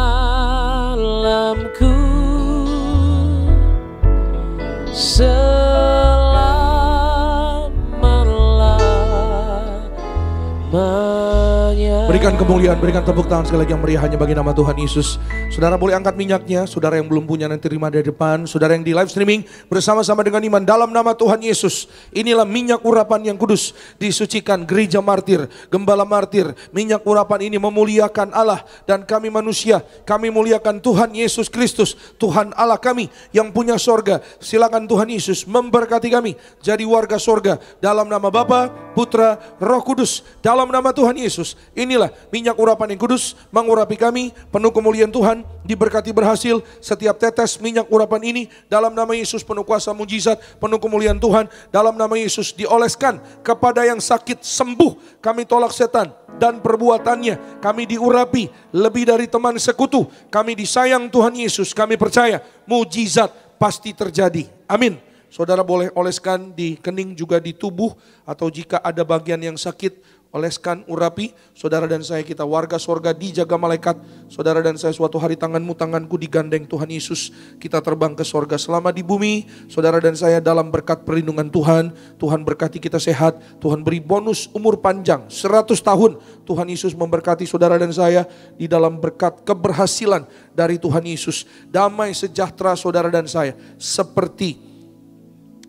Berikan kemuliaan, berikan tepuk tangan sekali lagi yang meriah hanya bagi nama Tuhan Yesus. Saudara boleh angkat minyaknya, saudara yang belum punya nanti terima dari depan. Saudara yang di live streaming bersama-sama dengan iman dalam nama Tuhan Yesus. Inilah minyak urapan yang kudus, disucikan gereja martir, gembala martir. Minyak urapan ini memuliakan Allah dan kami manusia. Kami muliakan Tuhan Yesus Kristus, Tuhan Allah kami yang punya sorga. Silakan Tuhan Yesus memberkati kami jadi warga sorga dalam nama Bapa, Putra, Roh Kudus. Dalam nama Tuhan Yesus, inilah minyak urapan yang kudus mengurapi kami, penuh kemuliaan Tuhan, diberkati berhasil setiap tetes minyak urapan ini dalam nama Yesus, penuh kuasa mujizat, penuh kemuliaan Tuhan dalam nama Yesus, dioleskan kepada yang sakit sembuh. Kami tolak setan dan perbuatannya, kami diurapi lebih dari teman sekutu, kami disayang Tuhan Yesus. Kami percaya mujizat pasti terjadi, amin. Saudara boleh oleskan di kening juga di tubuh, atau jika ada bagian yang sakit oleskan, urapi. Saudara dan saya kita warga sorga dijaga malaikat. Saudara dan saya suatu hari tanganmu tanganku digandeng Tuhan Yesus. Kita terbang ke sorga selama di bumi. Saudara dan saya dalam berkat perlindungan Tuhan. Tuhan berkati kita sehat. Tuhan beri bonus umur panjang 100 tahun. Tuhan Yesus memberkati saudara dan saya di dalam berkat keberhasilan dari Tuhan Yesus. Damai sejahtera saudara dan saya seperti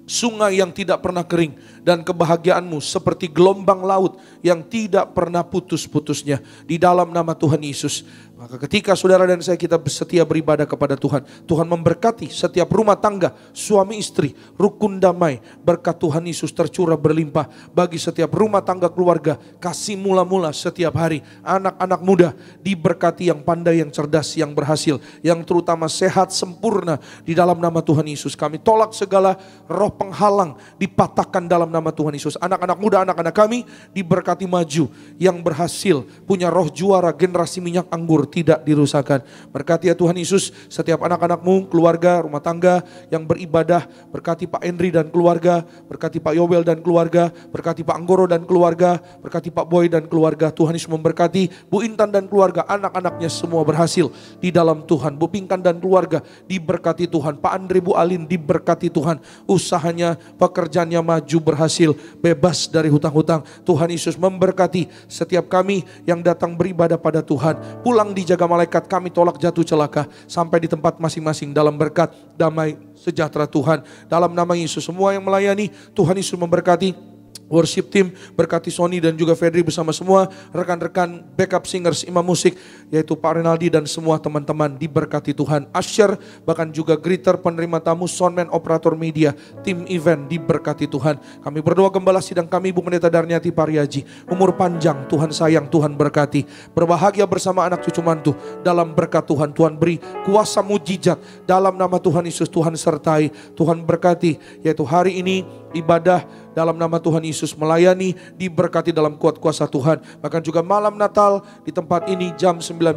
sungai yang tidak pernah kering, dan kebahagiaanmu seperti gelombang laut yang tidak pernah putus-putusnya di dalam nama Tuhan Yesus. Maka ketika saudara dan saya kita setia beribadah kepada Tuhan, Tuhan memberkati setiap rumah tangga, suami istri, rukun damai. Berkat Tuhan Yesus tercurah berlimpah bagi setiap rumah tangga keluarga. Kasih mula-mula setiap hari. Anak-anak muda diberkati, yang pandai, yang cerdas, yang berhasil, yang terutama sehat sempurna di dalam nama Tuhan Yesus. Kami tolak segala roh penghalang, dipatahkan dalam nama Tuhan Yesus. Anak-anak muda, anak-anak kami diberkati maju, yang berhasil, punya roh juara, generasi minyak anggur tidak dirusakkan. Berkati ya Tuhan Yesus setiap anak-anakmu, keluarga, rumah tangga yang beribadah. Berkati Pak Henry dan keluarga, berkati Pak Yowel dan keluarga, berkati Pak Anggoro dan keluarga, berkati Pak Boy dan keluarga. Tuhan Yesus memberkati Bu Intan dan keluarga, anak-anaknya semua berhasil di dalam Tuhan. Bu Pinkan dan keluarga diberkati Tuhan. Pak Andre, Bu Alin diberkati Tuhan. Usahanya, pekerjaannya maju, berhasil, bebas dari hutang-hutang. Tuhan Yesus memberkati setiap kami yang datang beribadah pada Tuhan. Pulang dijaga malaikat, kami tolak jatuh celaka sampai di tempat masing-masing dalam berkat damai sejahtera Tuhan. Dalam nama Yesus, semua yang melayani Tuhan Yesus memberkati. Worship team, berkati Sony dan juga Fedri bersama semua rekan-rekan backup singers, imam musik, yaitu Pak Renaldi dan semua teman-teman diberkati Tuhan. Usher, bahkan juga greeter, penerima tamu, soundman, operator media, tim event diberkati Tuhan. Kami berdoa gembala sidang kami Ibu Pendeta Darniati Pariaji, umur panjang, Tuhan sayang, Tuhan berkati. Berbahagia bersama anak cucu mantu dalam berkat Tuhan. Tuhan beri kuasa mujizat dalam nama Tuhan Yesus. Tuhan sertai, Tuhan berkati, yaitu hari ini ibadah dalam nama Tuhan Yesus, melayani diberkati dalam kuat kuasa Tuhan. Bahkan juga malam Natal di tempat ini jam 19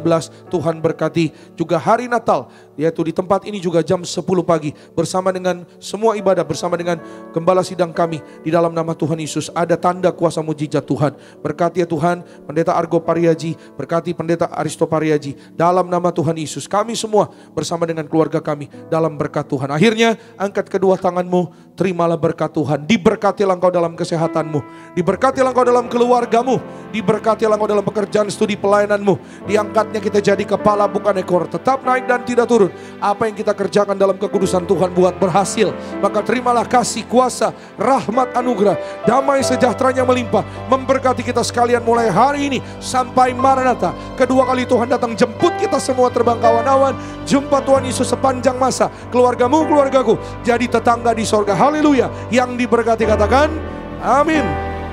Tuhan berkati. Juga hari Natal yaitu di tempat ini juga jam 10 pagi bersama dengan semua ibadah, bersama dengan gembala sidang kami di dalam nama Tuhan Yesus. Ada tanda kuasa mujizat Tuhan. Berkati ya Tuhan Pendeta Argo Pariaji, berkati Pendeta Aristo Pariaji dalam nama Tuhan Yesus. Kami semua bersama dengan keluarga kami dalam berkat Tuhan. Akhirnya angkat kedua tanganmu, terimalah berkat Tuhan. Diberkatilah engkau dalam kesehatanmu, diberkatilah engkau dalam keluargamu, diberkatilah engkau dalam pekerjaan studi pelayananmu. Diangkatnya kita jadi kepala bukan ekor, tetap naik dan tidak turun. Apa yang kita kerjakan dalam kekudusan Tuhan buat berhasil. Maka terimalah kasih, kuasa, rahmat, anugerah, damai sejahteranya melimpah memberkati kita sekalian mulai hari ini sampai Maranatha. Kedua kali Tuhan datang jemput kita semua terbang ke awan-awan. Jumpa Tuhan Yesus sepanjang masa. Keluargamu, keluargaku jadi tetangga di sorga. Haleluya. Yang diberkati katakan amin.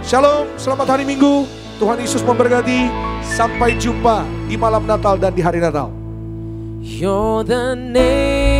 Shalom, selamat hari Minggu. Tuhan Yesus memberkati. Sampai jumpa di malam Natal dan di hari Natal. You're the name